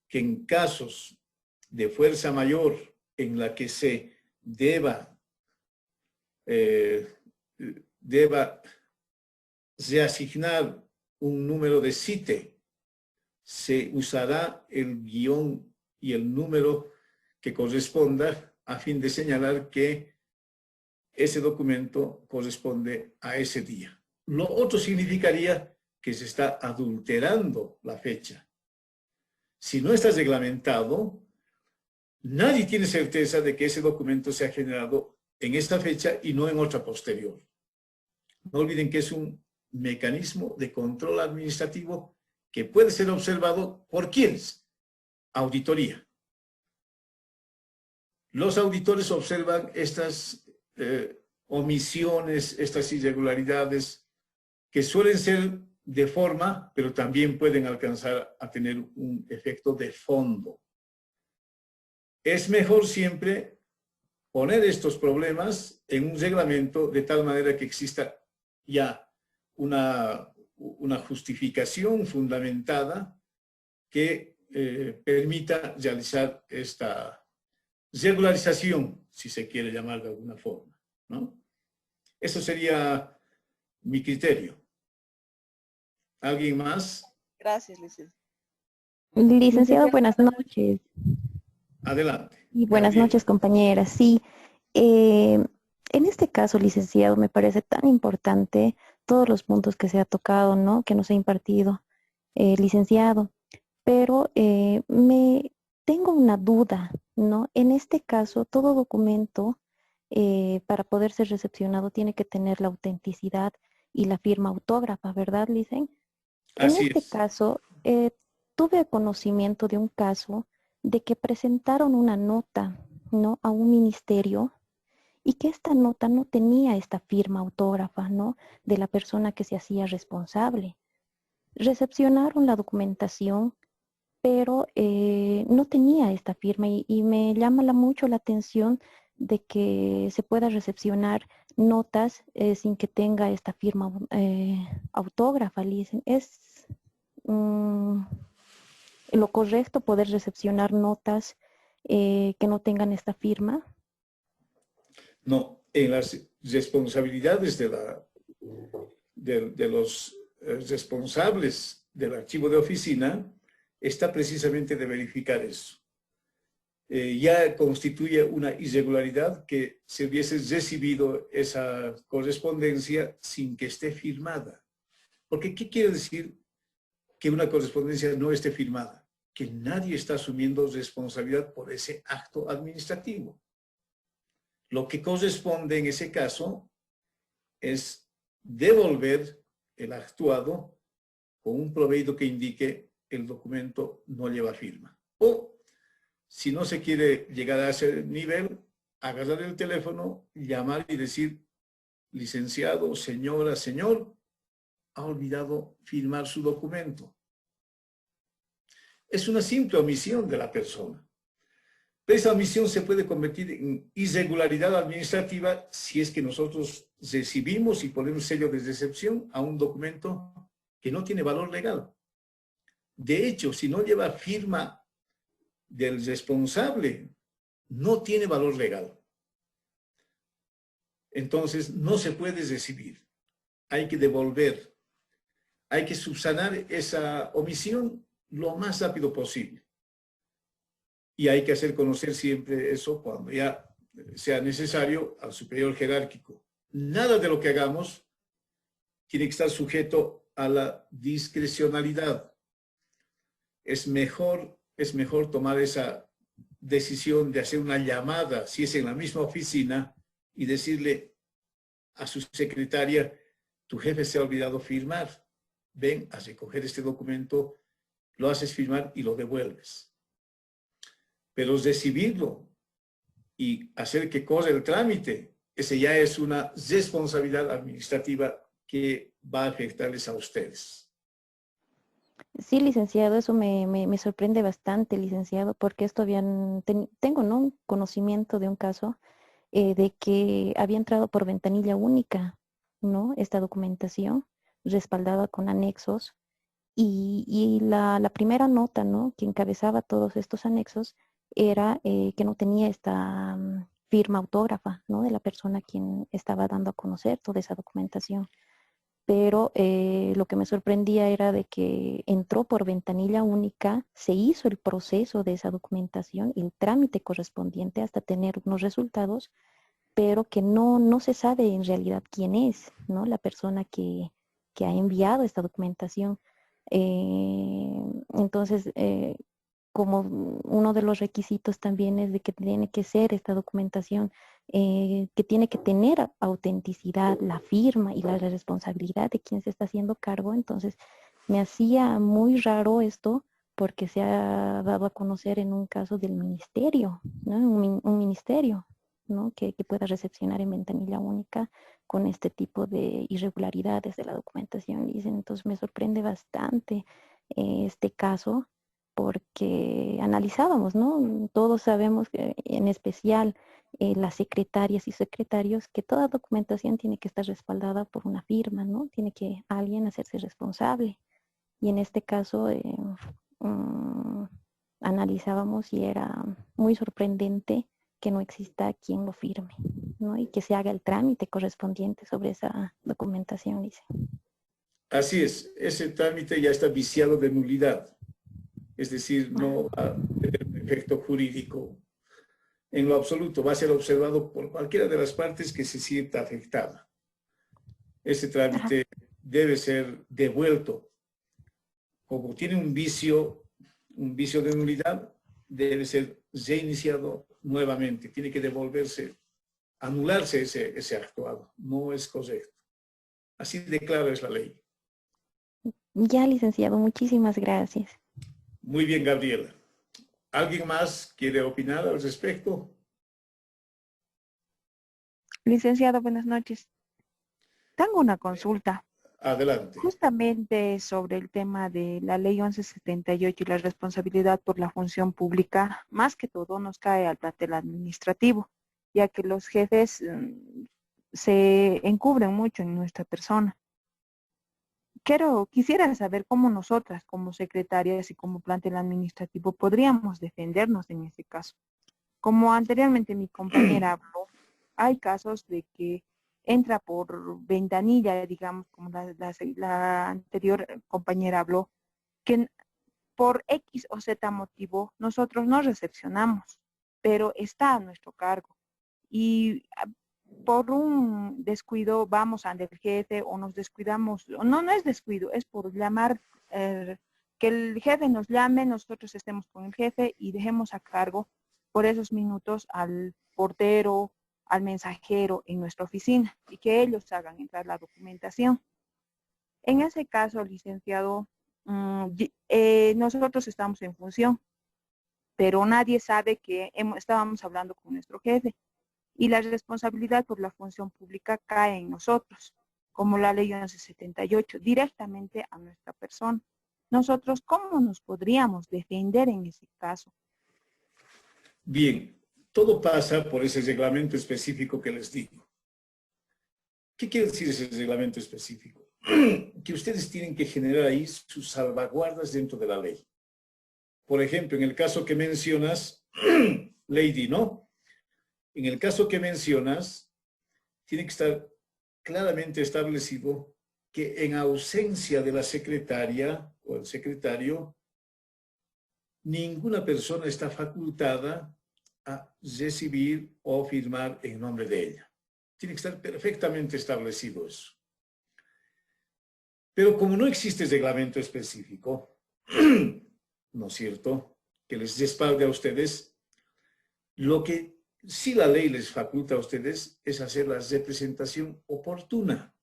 que en casos de fuerza mayor en la que se deba reasignar un número de CITE, se usará el guión y el número que corresponda a fin de señalar que ese documento corresponde a ese día. Lo otro significaría que se está adulterando la fecha. Si no está reglamentado, nadie tiene certeza de que ese documento se ha generado en esta fecha y no en otra posterior. No olviden que es un mecanismo de control administrativo que puede ser observado por ¿quiénes? Auditoría. Los auditores observan estas omisiones, estas irregularidades, que suelen ser de forma, pero también pueden alcanzar a tener un efecto de fondo. Es mejor siempre poner estos problemas en un reglamento de tal manera que exista ya una justificación fundamentada que permita realizar esta regularización, si se quiere llamar de alguna forma, ¿no? Eso sería mi criterio. ¿Alguien más? Gracias, licenciado. Licenciado, buenas noches. Adelante. Y buenas Gabriela. noches, compañeras. Sí, en este caso, licenciado, me parece tan importante todos los puntos que se ha tocado, ¿no? Que nos ha impartido, licenciado. Pero me tengo una duda, ¿no? En este caso, todo documento para poder ser recepcionado tiene que tener la autenticidad y la firma autógrafa, ¿verdad, licen? En Así este es. caso, tuve conocimiento de un caso de que presentaron una nota, ¿no? A un ministerio y que esta nota no tenía esta firma autógrafa, ¿no? De la persona que se hacía responsable. Recepcionaron la documentación, pero no tenía esta firma y me llama mucho la atención de que se pueda recepcionar notas sin que tenga esta firma autógrafa, dicen. Es lo correcto poder recepcionar notas que no tengan esta firma. No, en las responsabilidades de los responsables del archivo de oficina está precisamente de verificar eso. Ya constituye una irregularidad que se hubiese recibido esa correspondencia sin que esté firmada. Porque, ¿qué quiere decir que una correspondencia no esté firmada? Que nadie está asumiendo responsabilidad por ese acto administrativo. Lo que corresponde en ese caso es devolver el actuado con un proveído que indique el documento no lleva firma. O, si no se quiere llegar a ese nivel, agarrar el teléfono, llamar y decir, licenciado, señora, señor, ha olvidado firmar su documento. Es una simple omisión de la persona. Pero esa omisión se puede convertir en irregularidad administrativa si es que nosotros recibimos y ponemos sello de recepción a un documento que no tiene valor legal. De hecho, si no lleva firma del responsable, no tiene valor legal. Entonces, no se puede recibir. Hay que devolver. Hay que subsanar esa omisión lo más rápido posible. Y hay que hacer conocer siempre eso cuando ya sea necesario al superior jerárquico. Nada de lo que hagamos tiene que estar sujeto a la discrecionalidad. Es mejor tomar esa decisión de hacer una llamada, si es en la misma oficina, y decirle a su secretaria, tu jefe se ha olvidado firmar, ven a recoger este documento, lo haces firmar y lo devuelves. Pero recibirlo y hacer que corra el trámite, ese ya es una responsabilidad administrativa que va a afectarles a ustedes. Sí, licenciado, eso me sorprende bastante, licenciado, porque esto tengo, ¿no? Un conocimiento de un caso de que había entrado por ventanilla única, ¿no? Esta documentación respaldada con anexos y la primera nota, ¿no? Que encabezaba todos estos anexos era que no tenía esta firma autógrafa, ¿no? De la persona a quien estaba dando a conocer toda esa documentación. pero lo que me sorprendía era de que entró por ventanilla única, se hizo el proceso de esa documentación, el trámite correspondiente hasta tener unos resultados, pero que no se sabe en realidad quién es, ¿no? La persona que ha enviado esta documentación. Entonces, como uno de los requisitos también es de que tiene que ser esta documentación, que tiene que tener autenticidad, la firma y la responsabilidad de quien se está haciendo cargo. Entonces, me hacía muy raro esto porque se ha dado a conocer en un caso del ministerio, ¿no? Un ministerio, ¿no? Que pueda recepcionar en ventanilla única con este tipo de irregularidades de la documentación. Dicen, entonces me sorprende bastante este caso porque analizábamos, ¿no? Todos sabemos que en especial las secretarias y secretarios que toda documentación tiene que estar respaldada por una firma, ¿no? Tiene que alguien hacerse responsable. Y en este caso mm, analizábamos y era muy sorprendente que no exista quien lo firme, ¿no? Y que se haga el trámite correspondiente sobre esa documentación, dice. Así es, ese trámite ya está viciado de nulidad, es decir, no va a tener un efecto jurídico en lo absoluto, va a ser observado por cualquiera de las partes que se sienta afectada. Ese Ajá. trámite debe ser devuelto. Como tiene un vicio de nulidad, debe ser reiniciado nuevamente. Tiene que devolverse, anularse ese actuado. No es correcto. Así de claro es la ley. Ya, licenciado, muchísimas gracias. Muy bien, Gabriela. ¿Alguien más quiere opinar al respecto? Licenciado, buenas noches. Tengo una consulta. Adelante. Justamente sobre el tema de la ley 1178 y la responsabilidad por la función pública, más que todo nos cae al plantel administrativo, ya que los jefes se encubren mucho en nuestra persona. Quisiera saber cómo nosotras, como secretarias y como plantel administrativo, podríamos defendernos en este caso. Como anteriormente mi compañera habló, hay casos de que entra por ventanilla, digamos, como la anterior compañera habló, que por X o Z motivo nosotros no recepcionamos, pero está a nuestro cargo. Y por un descuido vamos ante el jefe o nos descuidamos, no es descuido, es por llamar, que el jefe nos llame, nosotros estemos con el jefe y dejemos a cargo por esos minutos al portero, al mensajero en nuestra oficina y que ellos hagan entrar la documentación. En ese caso, licenciado, nosotros estamos en función, pero nadie sabe que estábamos hablando con nuestro jefe y la responsabilidad por la función pública cae en nosotros, como la ley 1178, directamente a nuestra persona. Nosotros, ¿cómo nos podríamos defender en ese caso? Bien, todo pasa por ese reglamento específico que les digo. ¿Qué quiere decir ese reglamento específico? Que ustedes tienen que generar ahí sus salvaguardas dentro de la ley. Por ejemplo, en el caso que mencionas, Lady, ¿no? En el caso que mencionas, tiene que estar claramente establecido que en ausencia de la secretaria o el secretario, ninguna persona está facultada a recibir o firmar en nombre de ella. Tiene que estar perfectamente establecido eso. Pero como no existe reglamento específico, ¿no es cierto?, que les respalde a ustedes, lo que sí la ley les faculta a ustedes es hacer la representación oportuna,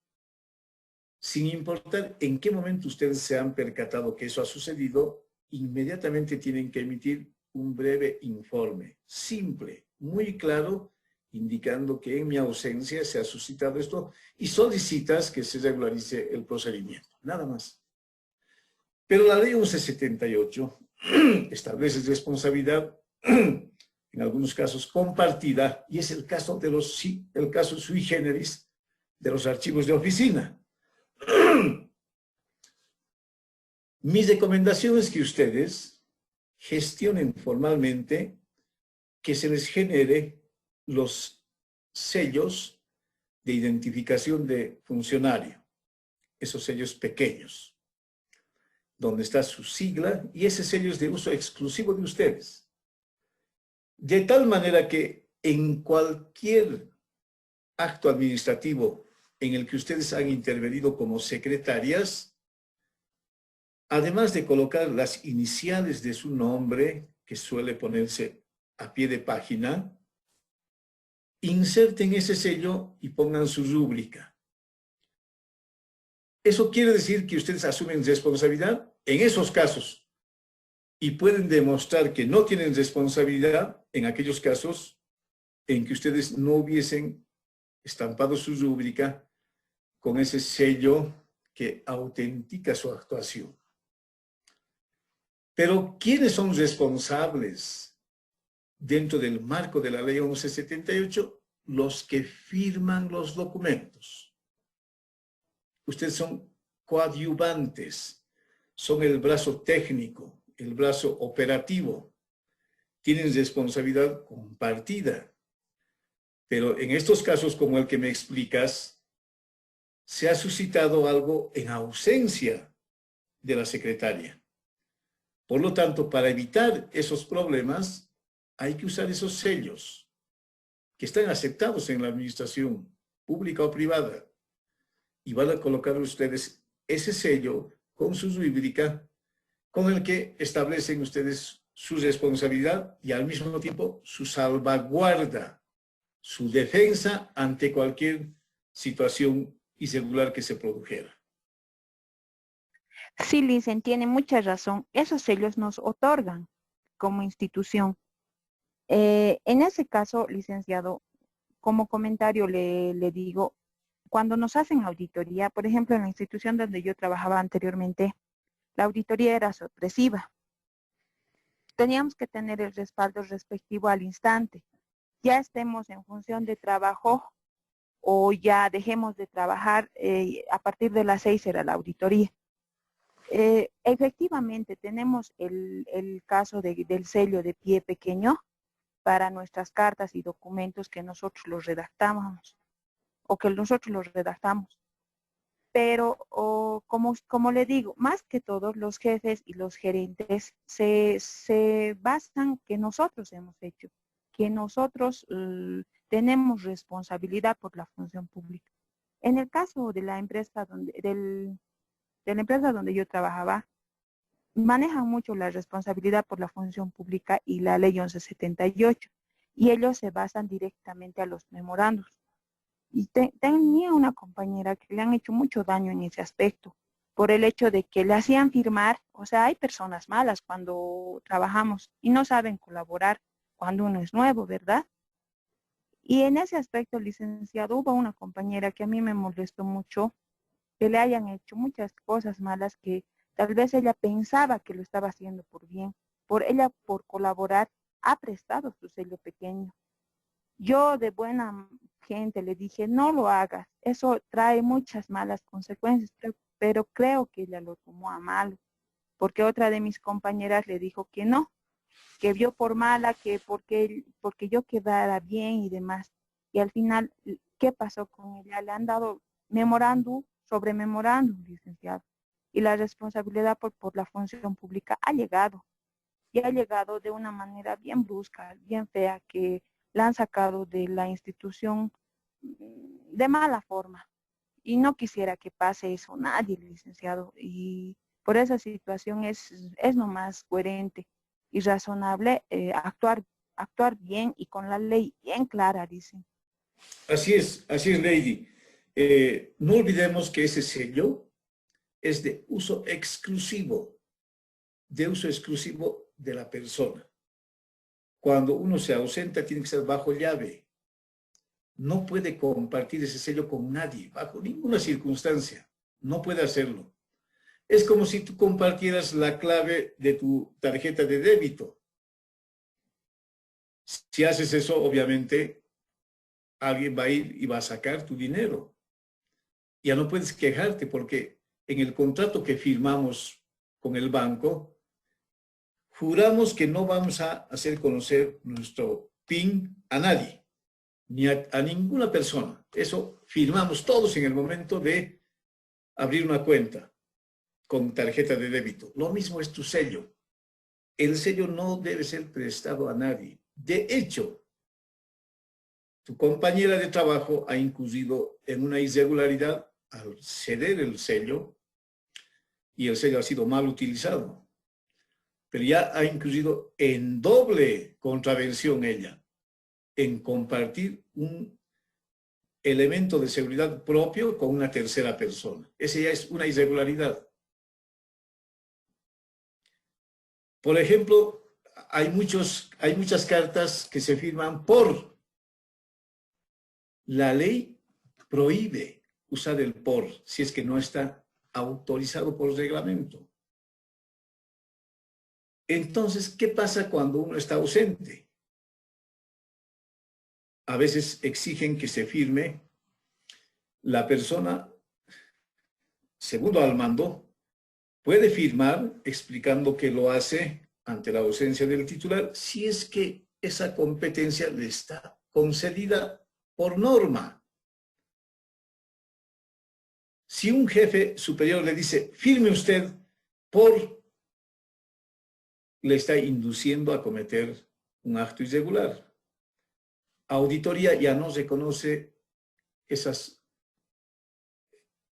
sin importar en qué momento ustedes se han percatado que eso ha sucedido, inmediatamente tienen que emitir un breve informe, simple, muy claro, indicando que en mi ausencia se ha suscitado esto y solicitas que se regularice el procedimiento, nada más. Pero la ley 1178 establece responsabilidad, en algunos casos compartida, y es el caso el caso sui generis de los archivos de oficina. Mi recomendación es que ustedes gestionen formalmente que se les genere los sellos de identificación de funcionario. esos sellos pequeños, donde está su sigla, y ese sello es de uso exclusivo de ustedes. De tal manera que en cualquier acto administrativo en el que ustedes han intervenido como secretarias, además de colocar las iniciales de su nombre, que suele ponerse a pie de página, inserten ese sello y pongan su rúbrica. Eso quiere decir que ustedes asumen responsabilidad en esos casos y pueden demostrar que no tienen responsabilidad en aquellos casos en que ustedes no hubiesen estampado su rúbrica con ese sello que autentica su actuación. Pero, ¿quiénes son responsables dentro del marco de la Ley 1178? Los que firman los documentos. Ustedes son coadyuvantes, son el brazo técnico, el brazo operativo. Tienen responsabilidad compartida. Pero en estos casos como el que me explicas, se ha suscitado algo en ausencia de la secretaria. Por lo tanto, para evitar esos problemas, hay que usar esos sellos que están aceptados en la administración pública o privada. Y van a colocar ustedes ese sello con su rúbrica con el que establecen ustedes su responsabilidad y al mismo tiempo su salvaguarda, su defensa ante cualquier situación irregular que se produjera. Sí, Licen, tiene mucha razón. Esos sellos nos otorgan como institución. En ese caso, licenciado, como comentario le digo, cuando nos hacen auditoría, por ejemplo, en la institución donde yo trabajaba anteriormente, la auditoría era sorpresiva. Teníamos que tener el respaldo respectivo al instante. Ya estemos en función de trabajo o ya dejemos de trabajar, a partir de las 6 era la auditoría. Efectivamente, tenemos el caso del sello de pie pequeño para nuestras cartas y documentos que nosotros los redactamos o que nosotros los redactamos. Pero, como le digo, más que todo, los jefes y los gerentes se basan que nosotros hemos hecho, que nosotros tenemos responsabilidad por la función pública. En el caso de la empresa de la empresa donde yo trabajaba, manejan mucho la responsabilidad por la función pública y la ley 1178, y ellos se basan directamente a los memorandos. Y tenía una compañera que le han hecho mucho daño en ese aspecto, por el hecho de que le hacían firmar, o sea, hay personas malas cuando trabajamos y no saben colaborar cuando uno es nuevo, ¿verdad? Y en ese aspecto, licenciado, hubo una compañera que a mí me molestó mucho, que le hayan hecho muchas cosas malas que tal vez ella pensaba que lo estaba haciendo por bien. Por colaborar, ha prestado su sello pequeño. Yo de buena gente le dije, no lo hagas, eso trae muchas malas consecuencias, pero creo que ella lo tomó a mal, porque otra de mis compañeras le dijo que no, que vio por mala, que porque yo quedara bien y demás. Y al final, ¿qué pasó con ella? Le han dado memorándum sobre memorándum, licenciado. Y la responsabilidad por la función pública ha llegado. Y ha llegado de una manera bien brusca, bien fea, que la han sacado de la institución de mala forma. Y no quisiera que pase eso nadie, licenciado. Y por esa situación es nomás coherente y razonable actuar bien y con la ley bien clara, dicen. Así es, Lady. No olvidemos que ese sello es de uso exclusivo de la persona. Cuando uno se ausenta, tiene que ser bajo llave. No puede compartir ese sello con nadie, bajo ninguna circunstancia. No puede hacerlo. Es como si tú compartieras la clave de tu tarjeta de débito. Si haces eso, obviamente, alguien va a ir y va a sacar tu dinero. Ya no puedes quejarte porque en el contrato que firmamos con el banco, juramos que no vamos a hacer conocer nuestro PIN a nadie, ni a ninguna persona. Eso firmamos todos en el momento de abrir una cuenta con tarjeta de débito. Lo mismo es tu sello. El sello no debe ser prestado a nadie. De hecho, tu compañera de trabajo ha incurrido en una irregularidad al ceder el sello y el sello ha sido mal utilizado. Pero ya ha incurrido en doble contravención ella, en compartir un elemento de seguridad propio con una tercera persona. Esa ya es una irregularidad. Por ejemplo, hay muchas cartas que se firman por. La ley prohíbe usar el por si es que no está autorizado por reglamento. Entonces, ¿qué pasa cuando uno está ausente? A veces exigen que se firme la persona, segundo al mando, puede firmar explicando que lo hace ante la ausencia del titular si es que esa competencia le está concedida por norma. Si un jefe superior le dice, firme usted por, le está induciendo a cometer un acto irregular. Auditoría ya no reconoce esas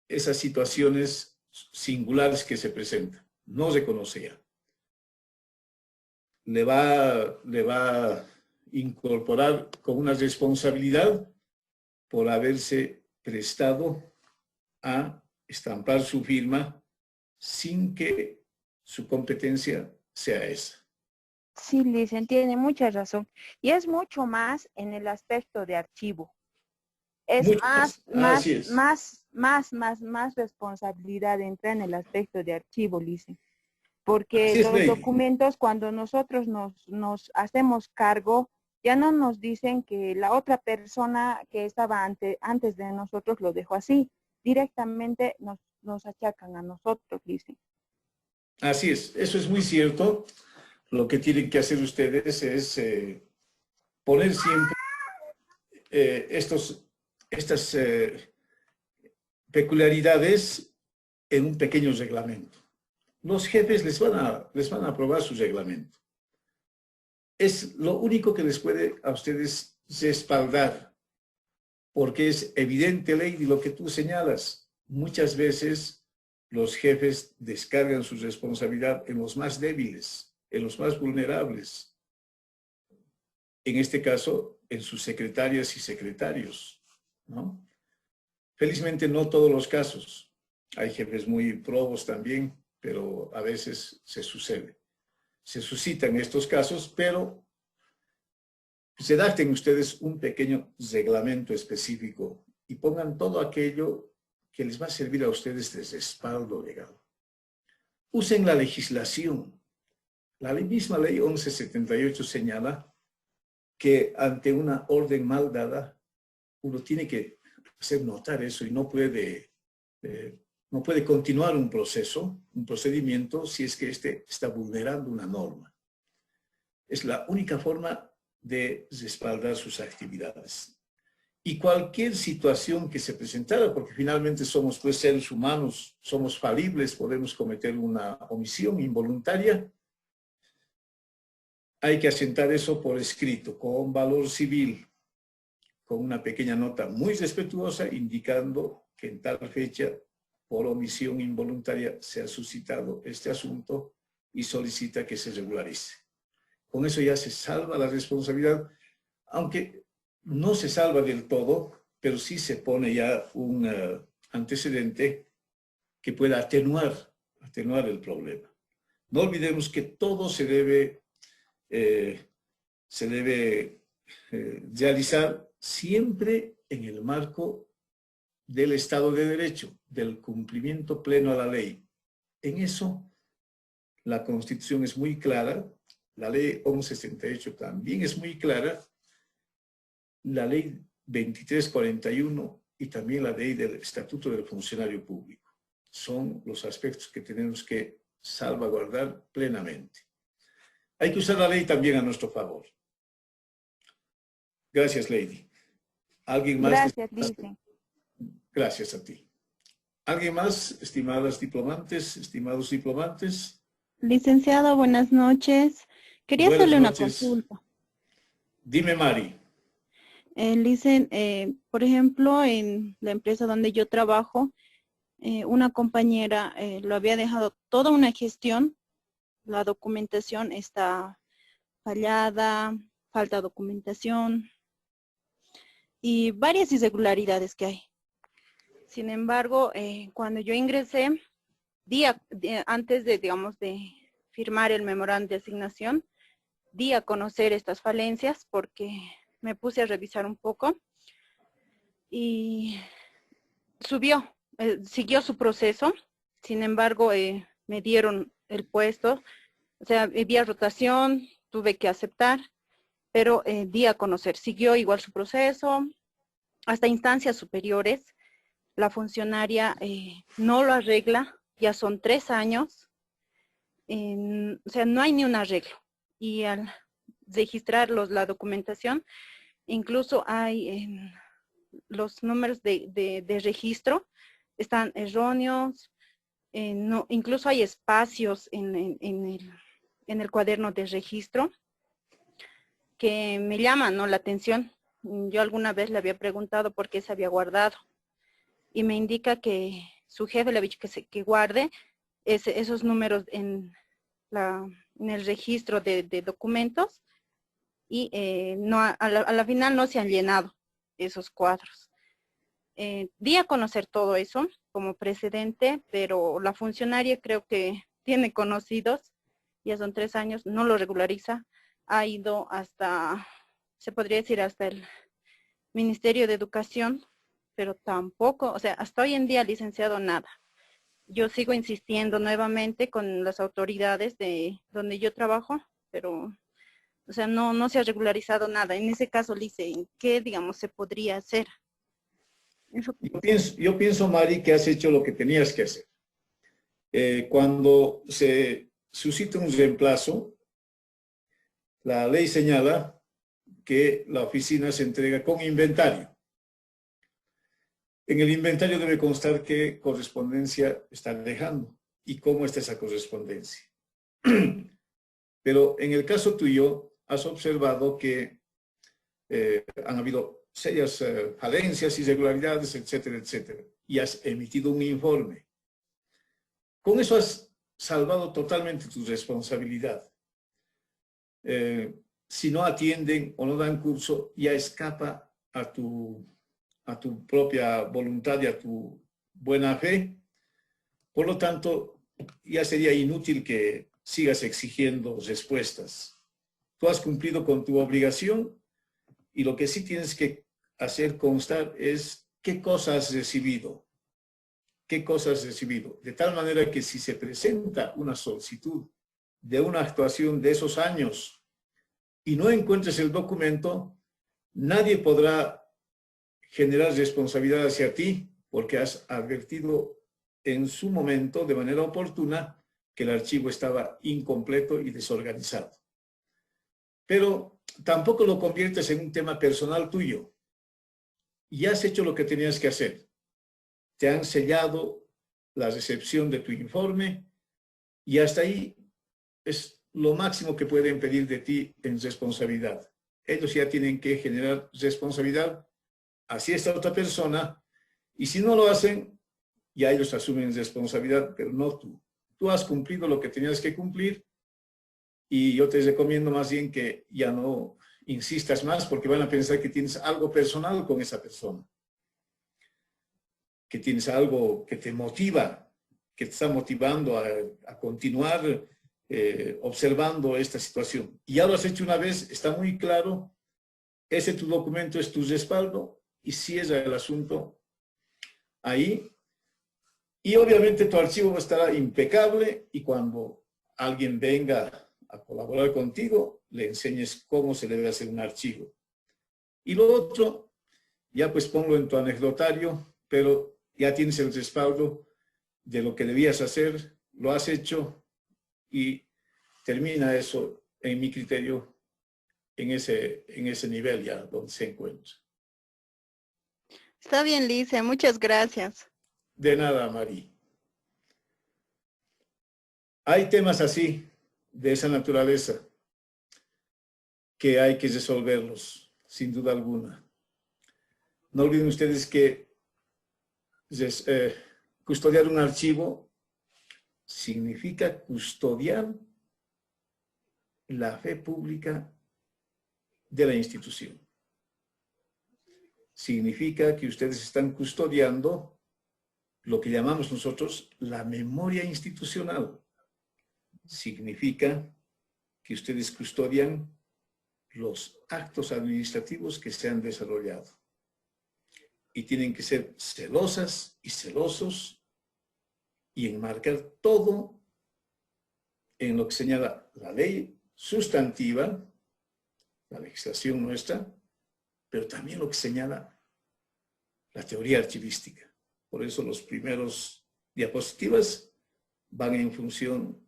situaciones singulares que se presentan. No reconoce ya. Le va a incorporar con una responsabilidad por haberse prestado a estampar su firma sin que su competencia sea esa. Sí, Licen, tiene mucha razón. Y es mucho más en el aspecto de archivo. Es Mucho más. Así es. más responsabilidad entra en el aspecto de archivo, Licen. Porque Así es, los Lady. documentos, cuando nosotros nos hacemos cargo, ya no nos dicen que la otra persona que estaba antes de nosotros lo dejó así. Directamente nos achacan a nosotros, dicen. Así es, eso es muy cierto. Lo que tienen que hacer ustedes es poner siempre estas peculiaridades en un pequeño reglamento. Los jefes les van a aprobar su reglamento. Es lo único que les puede a ustedes respaldar, porque es evidente, Lady, lo que tú señalas. Muchas veces los jefes descargan su responsabilidad en los más débiles, en los más vulnerables. En este caso, en sus secretarias y secretarios, ¿no? Felizmente no todos los casos. Hay jefes muy probos también, pero a veces se sucede. Se suscitan estos casos, pero redacten ustedes un pequeño reglamento específico y pongan todo aquello que les va a servir a ustedes de respaldo legal. Usen la legislación. La misma ley 1178 señala que ante una orden mal dada, uno tiene que hacer notar eso y no puede continuar un procedimiento, si es que éste está vulnerando una norma. Es la única forma de respaldar sus actividades. Y cualquier situación que se presentara, porque finalmente somos pues seres humanos, somos falibles, podemos cometer una omisión involuntaria, hay que asentar eso por escrito, con valor civil, con una pequeña nota muy respetuosa indicando que en tal fecha, por omisión involuntaria, se ha suscitado este asunto y solicita que se regularice. Con eso ya se salva la responsabilidad, aunque no se salva del todo, pero sí se pone ya un antecedente que pueda atenuar el problema. No olvidemos que todo se debe realizar siempre en el marco del Estado de Derecho, del cumplimiento pleno a la ley. En eso, la Constitución es muy clara, la ley 1178 también es muy clara, la ley 2341 y también la ley del Estatuto del Funcionario Público. Son los aspectos que tenemos que salvaguardar plenamente. Hay que usar la ley también a nuestro favor. Gracias, Lady. ¿Alguien más? Gracias, Licen. Gracias a ti. ¿Alguien más, estimadas diplomantes, estimados diplomantes? Licenciado, buenas noches. Quería Buenas hacerle una noches. consulta. Dime, Mari. Por ejemplo, en la empresa donde yo trabajo, una compañera lo había dejado toda una gestión, la documentación está fallada, falta documentación y varias irregularidades que hay. Sin embargo, cuando yo ingresé, antes de, digamos, de firmar el memorándum de asignación, di a conocer estas falencias porque me puse a revisar un poco y siguió su proceso. Sin embargo, me dieron el puesto, o sea, vía rotación, tuve que aceptar, pero di a conocer, siguió igual su proceso, hasta instancias superiores. La funcionaria no lo arregla, ya son 3 años, o sea, no hay ni un arreglo. Y al registrar la documentación, incluso hay los números de registro, están erróneos, incluso hay espacios en el cuaderno de registro que me llaman, ¿no?, la atención. Yo alguna vez le había preguntado por qué se había guardado y me indica que su jefe le ha dicho que guarde esos números en el registro de documentos y no, a la final no se han llenado esos cuadros. Di a conocer todo eso como precedente, pero la funcionaria creo que tiene conocidos, ya son 3 años, no lo regulariza, ha ido hasta, se podría decir, hasta el Ministerio de Educación, pero tampoco, o sea, hasta hoy en día, licenciado, nada. Yo sigo insistiendo nuevamente con las autoridades de donde yo trabajo, pero, o sea, no se ha regularizado nada. En ese caso, Lice, ¿qué, digamos, se podría hacer? Eso. Yo pienso, Mari, que has hecho lo que tenías que hacer. Cuando se suscita un reemplazo, la ley señala que la oficina se entrega con inventario. En el inventario debe constar qué correspondencia están dejando y cómo está esa correspondencia. Pero en el caso tuyo, has observado que han habido serias falencias, irregularidades, etcétera, etcétera, y has emitido un informe. Con eso has salvado totalmente tu responsabilidad. Si no atienden o no dan curso, ya escapa a tu propia voluntad y a tu buena fe. Por lo tanto, ya sería inútil que sigas exigiendo respuestas. Tú has cumplido con tu obligación y lo que sí tienes que hacer constar es qué cosas has recibido. ¿Qué cosas has recibido? De tal manera que si se presenta una solicitud de una actuación de esos años y no encuentres el documento, nadie podrá generar responsabilidad hacia ti porque has advertido en su momento, de manera oportuna, que el archivo estaba incompleto y desorganizado. Pero tampoco lo conviertes en un tema personal tuyo. Y has hecho lo que tenías que hacer. Te han sellado la recepción de tu informe y hasta ahí es lo máximo que pueden pedir de ti en responsabilidad. Ellos ya tienen que generar responsabilidad hacia esta otra persona y si no lo hacen, ya ellos asumen responsabilidad, pero no tú. Tú has cumplido lo que tenías que cumplir y yo te recomiendo más bien que ya no insistas más porque van a pensar que tienes algo personal con esa persona. Que tienes algo que te motiva, que te está motivando a continuar observando esta situación. Y ya lo has hecho una vez, está muy claro, ese tu documento es tu respaldo y cierra el asunto ahí. Y obviamente tu archivo estará impecable y cuando alguien venga a colaborar contigo, le enseñes cómo se debe hacer un archivo. Y lo otro, ya pues ponlo en tu anecdotario, pero ya tienes el respaldo de lo que debías hacer, lo has hecho y termina eso, en mi criterio, en ese nivel ya donde se encuentra. Está bien, Lice, muchas gracias. De nada, Mari. Hay temas así, de esa naturaleza, que hay que resolverlos, sin duda alguna. No olviden ustedes que custodiar un archivo significa custodiar la fe pública de la institución. Significa que ustedes están custodiando lo que llamamos nosotros la memoria institucional. Significa que ustedes custodian los actos administrativos que se han desarrollado. Y tienen que ser celosas y celosos y enmarcar todo en lo que señala la ley sustantiva, la legislación nuestra, pero también lo que señala la teoría archivística. Por eso los primeros diapositivas van en función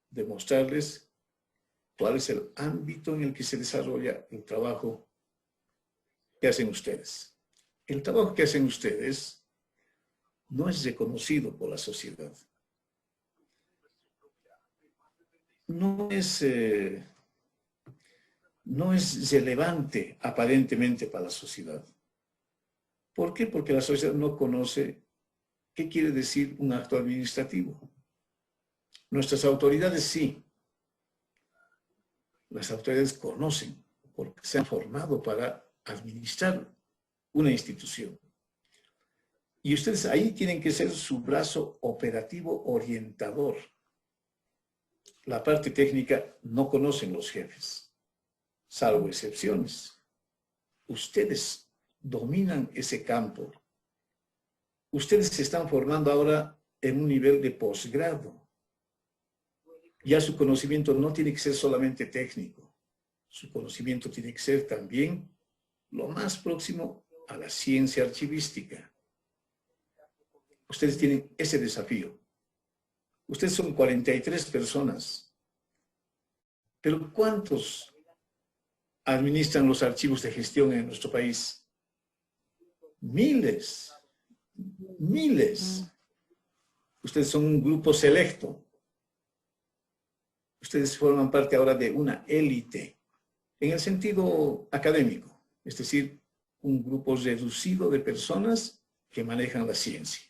de mostrarles cuál es el ámbito en el que se desarrolla el trabajo que hacen ustedes. El trabajo que hacen ustedes no es reconocido por la sociedad. No es relevante aparentemente para la sociedad. ¿Por qué? Porque la sociedad no conoce qué quiere decir un acto administrativo. Nuestras autoridades sí. Las autoridades conocen porque se han formado para administrar una institución. Y ustedes ahí tienen que ser su brazo operativo orientador. La parte técnica no conocen los jefes, salvo excepciones. Ustedes dominan ese campo. Ustedes se están formando ahora en un nivel de posgrado. Ya su conocimiento no tiene que ser solamente técnico. Su conocimiento tiene que ser también lo más próximo a la ciencia archivística. Ustedes tienen ese desafío. Ustedes son 43 personas. Pero ¿cuántos administran los archivos de gestión en nuestro país? Miles. Miles. Ustedes son un grupo selecto. Ustedes forman parte ahora de una élite, en el sentido académico, es decir, un grupo reducido de personas que manejan la ciencia.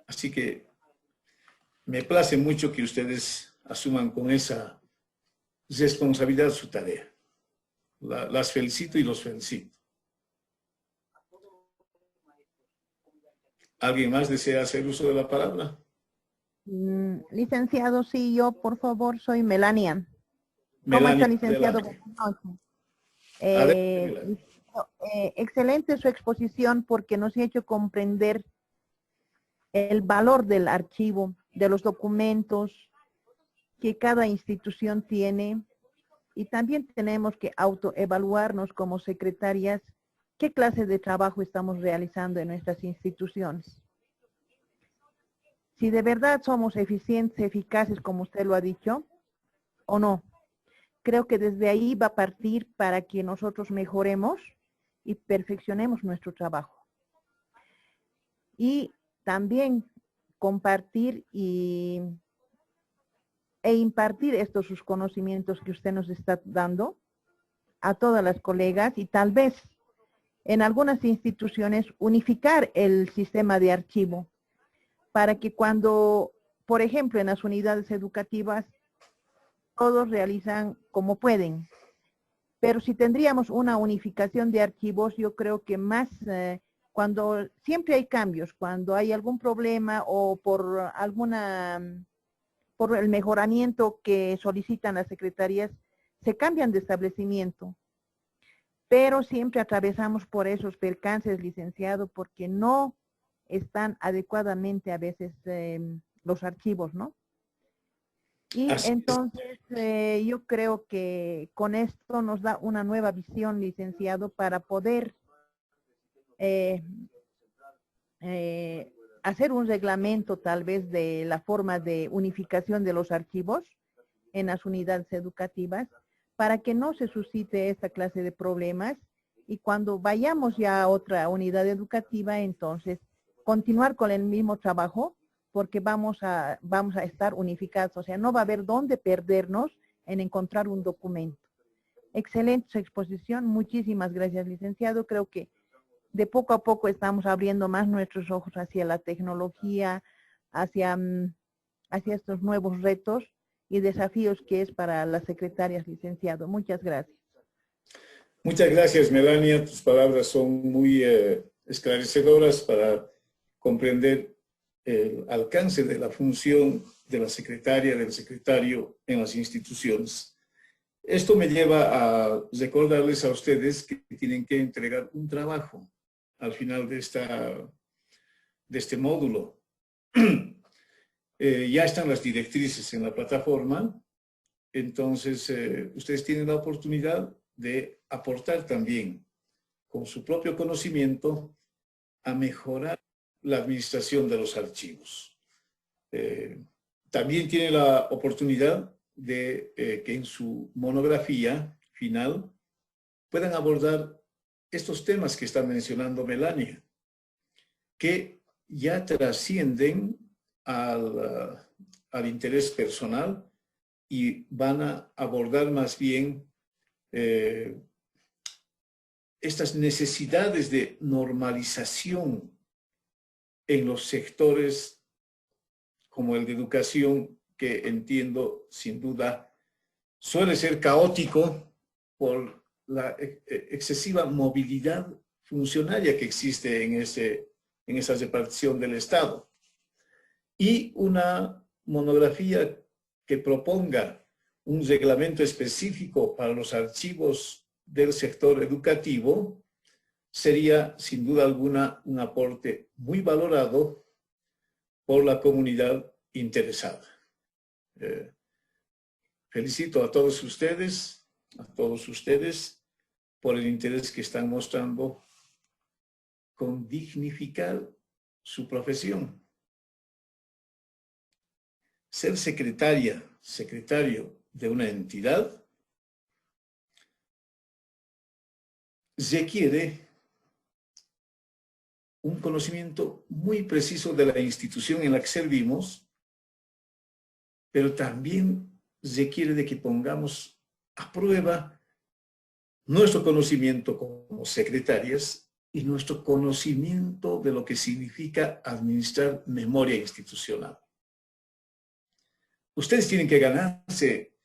Así que me place mucho que ustedes asuman con esa responsabilidad su tarea. Las felicito y los felicito. ¿Alguien más desea hacer uso de la palabra? Licenciado, sí, yo, por favor, soy Melania. ¿Cómo está, licenciado? Excelente su exposición porque nos ha hecho comprender el valor del archivo, de los documentos que cada institución tiene, y también tenemos que autoevaluarnos como secretarias qué clase de trabajo estamos realizando en nuestras instituciones. Si de verdad somos eficientes, eficaces, como usted lo ha dicho, o no. Creo que desde ahí va a partir para que nosotros mejoremos y perfeccionemos nuestro trabajo. Y también compartir e impartir estos sus conocimientos que usted nos está dando a todas las colegas, y tal vez en algunas instituciones unificar el sistema de archivo para que cuando, por ejemplo, en las unidades educativas, todos realizan como pueden. Pero si tendríamos una unificación de archivos, yo creo que más, cuando siempre hay cambios, cuando hay algún problema o por el mejoramiento que solicitan las secretarías, se cambian de establecimiento. Pero siempre atravesamos por esos percances, licenciado, porque no están adecuadamente a veces los archivos, ¿no? Y entonces yo creo que con esto nos da una nueva visión, licenciado, para poder hacer un reglamento tal vez de la forma de unificación de los archivos en las unidades educativas, para que no se suscite esta clase de problemas y cuando vayamos ya a otra unidad educativa, entonces continuar con el mismo trabajo, porque vamos a estar unificados, o sea, no va a haber dónde perdernos en encontrar un documento. Excelente su exposición, muchísimas gracias, licenciado. Creo que de poco a poco estamos abriendo más nuestros ojos hacia la tecnología, hacia estos nuevos retos y desafíos que es para las secretarias, licenciado. Muchas gracias. Muchas gracias, Melania. Tus palabras son muy esclarecedoras para comprender el alcance de la función de la secretaria, del secretario en las instituciones. Esto me lleva a recordarles a ustedes que tienen que entregar un trabajo al final de este módulo. Ya están las directrices en la plataforma, entonces ustedes tienen la oportunidad de aportar también con su propio conocimiento a mejorar la administración de los archivos. También tienen la oportunidad de que en su monografía final puedan abordar estos temas que está mencionando Melania, que ya trascienden al interés personal y van a abordar más bien estas necesidades de normalización en los sectores como el de educación, que entiendo sin duda suele ser caótico por la excesiva movilidad funcionaria que existe en esa repartición del Estado. Y una monografía que proponga un reglamento específico para los archivos del sector educativo sería sin duda alguna un aporte muy valorado por la comunidad interesada. Felicito a todos ustedes por el interés que están mostrando con dignificar su profesión. Ser secretaria, secretario de una entidad requiere un conocimiento muy preciso de la institución en la que servimos, pero también requiere de que pongamos a prueba nuestro conocimiento como secretarias y nuestro conocimiento de lo que significa administrar memoria institucional. Ustedes tienen que ganarse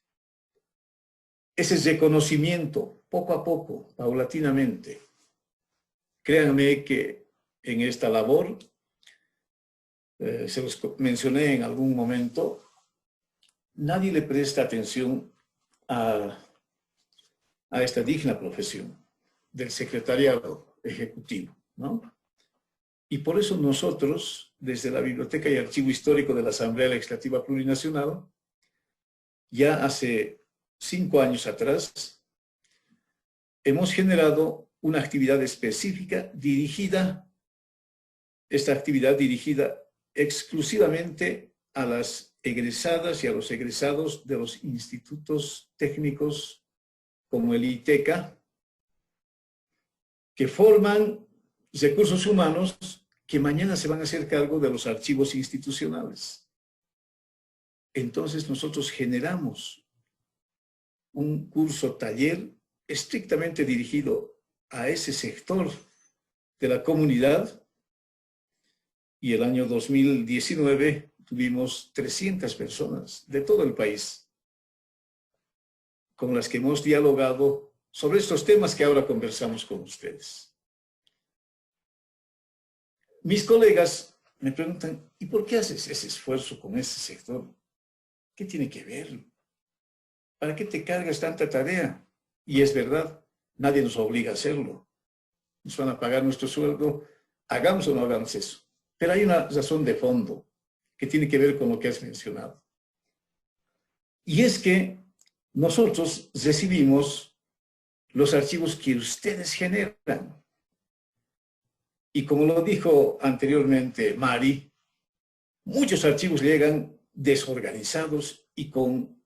ese reconocimiento poco a poco, paulatinamente. Créanme que en esta labor, se los mencioné en algún momento, nadie le presta atención a esta digna profesión del secretariado ejecutivo, ¿no? Y por eso nosotros, desde la Biblioteca y Archivo Histórico de la Asamblea Legislativa Plurinacional, ya hace 5 años atrás, hemos generado una actividad específica dirigida, esta actividad dirigida exclusivamente a las egresadas y a los egresados de los institutos técnicos como el ITECA, que forman recursos humanos que mañana se van a hacer cargo de los archivos institucionales. Entonces nosotros generamos un curso taller estrictamente dirigido a ese sector de la comunidad, y el año 2019 tuvimos 300 personas de todo el país con las que hemos dialogado sobre estos temas que ahora conversamos con ustedes. Mis colegas me preguntan, ¿y por qué haces ese esfuerzo con ese sector? ¿Qué tiene que ver? ¿Para qué te cargas tanta tarea? Y es verdad, nadie nos obliga a hacerlo. Nos van a pagar nuestro sueldo, hagamos o no hagamos eso. Pero hay una razón de fondo que tiene que ver con lo que has mencionado. Y es que nosotros recibimos los archivos que ustedes generan. Y como lo dijo anteriormente Mari, muchos archivos llegan desorganizados y con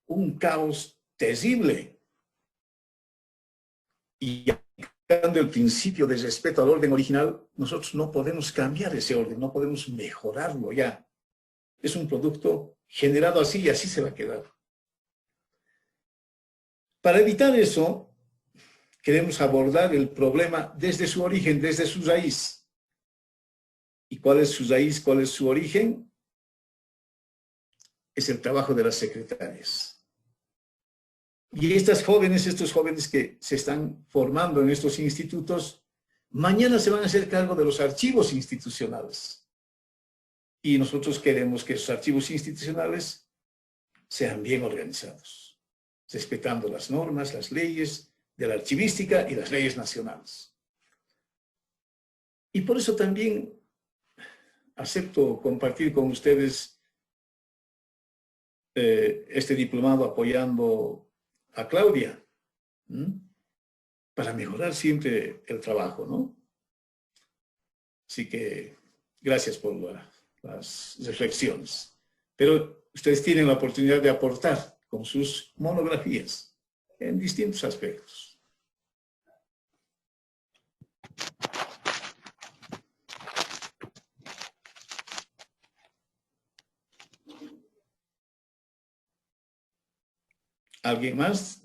un caos terrible. Y aplicando aplicando el principio de respeto al orden original, nosotros no podemos cambiar ese orden, no podemos mejorarlo ya. Es un producto generado así y así se va a quedar. Para evitar eso, queremos abordar el problema desde su origen, desde su raíz. ¿Y cuál es su raíz? ¿Cuál es su origen? Es el trabajo de las secretarias. Y estos jóvenes que se están formando en estos institutos, mañana se van a hacer cargo de los archivos institucionales. Y nosotros queremos que esos archivos institucionales sean bien organizados, respetando las normas, las leyes de la archivística y las leyes nacionales. Y por eso también acepto compartir con ustedes este diplomado apoyando a Claudia, para mejorar siempre el trabajo, ¿no? Así que gracias por las reflexiones. Pero ustedes tienen la oportunidad de aportar con sus monografías en distintos aspectos. ¿Alguien más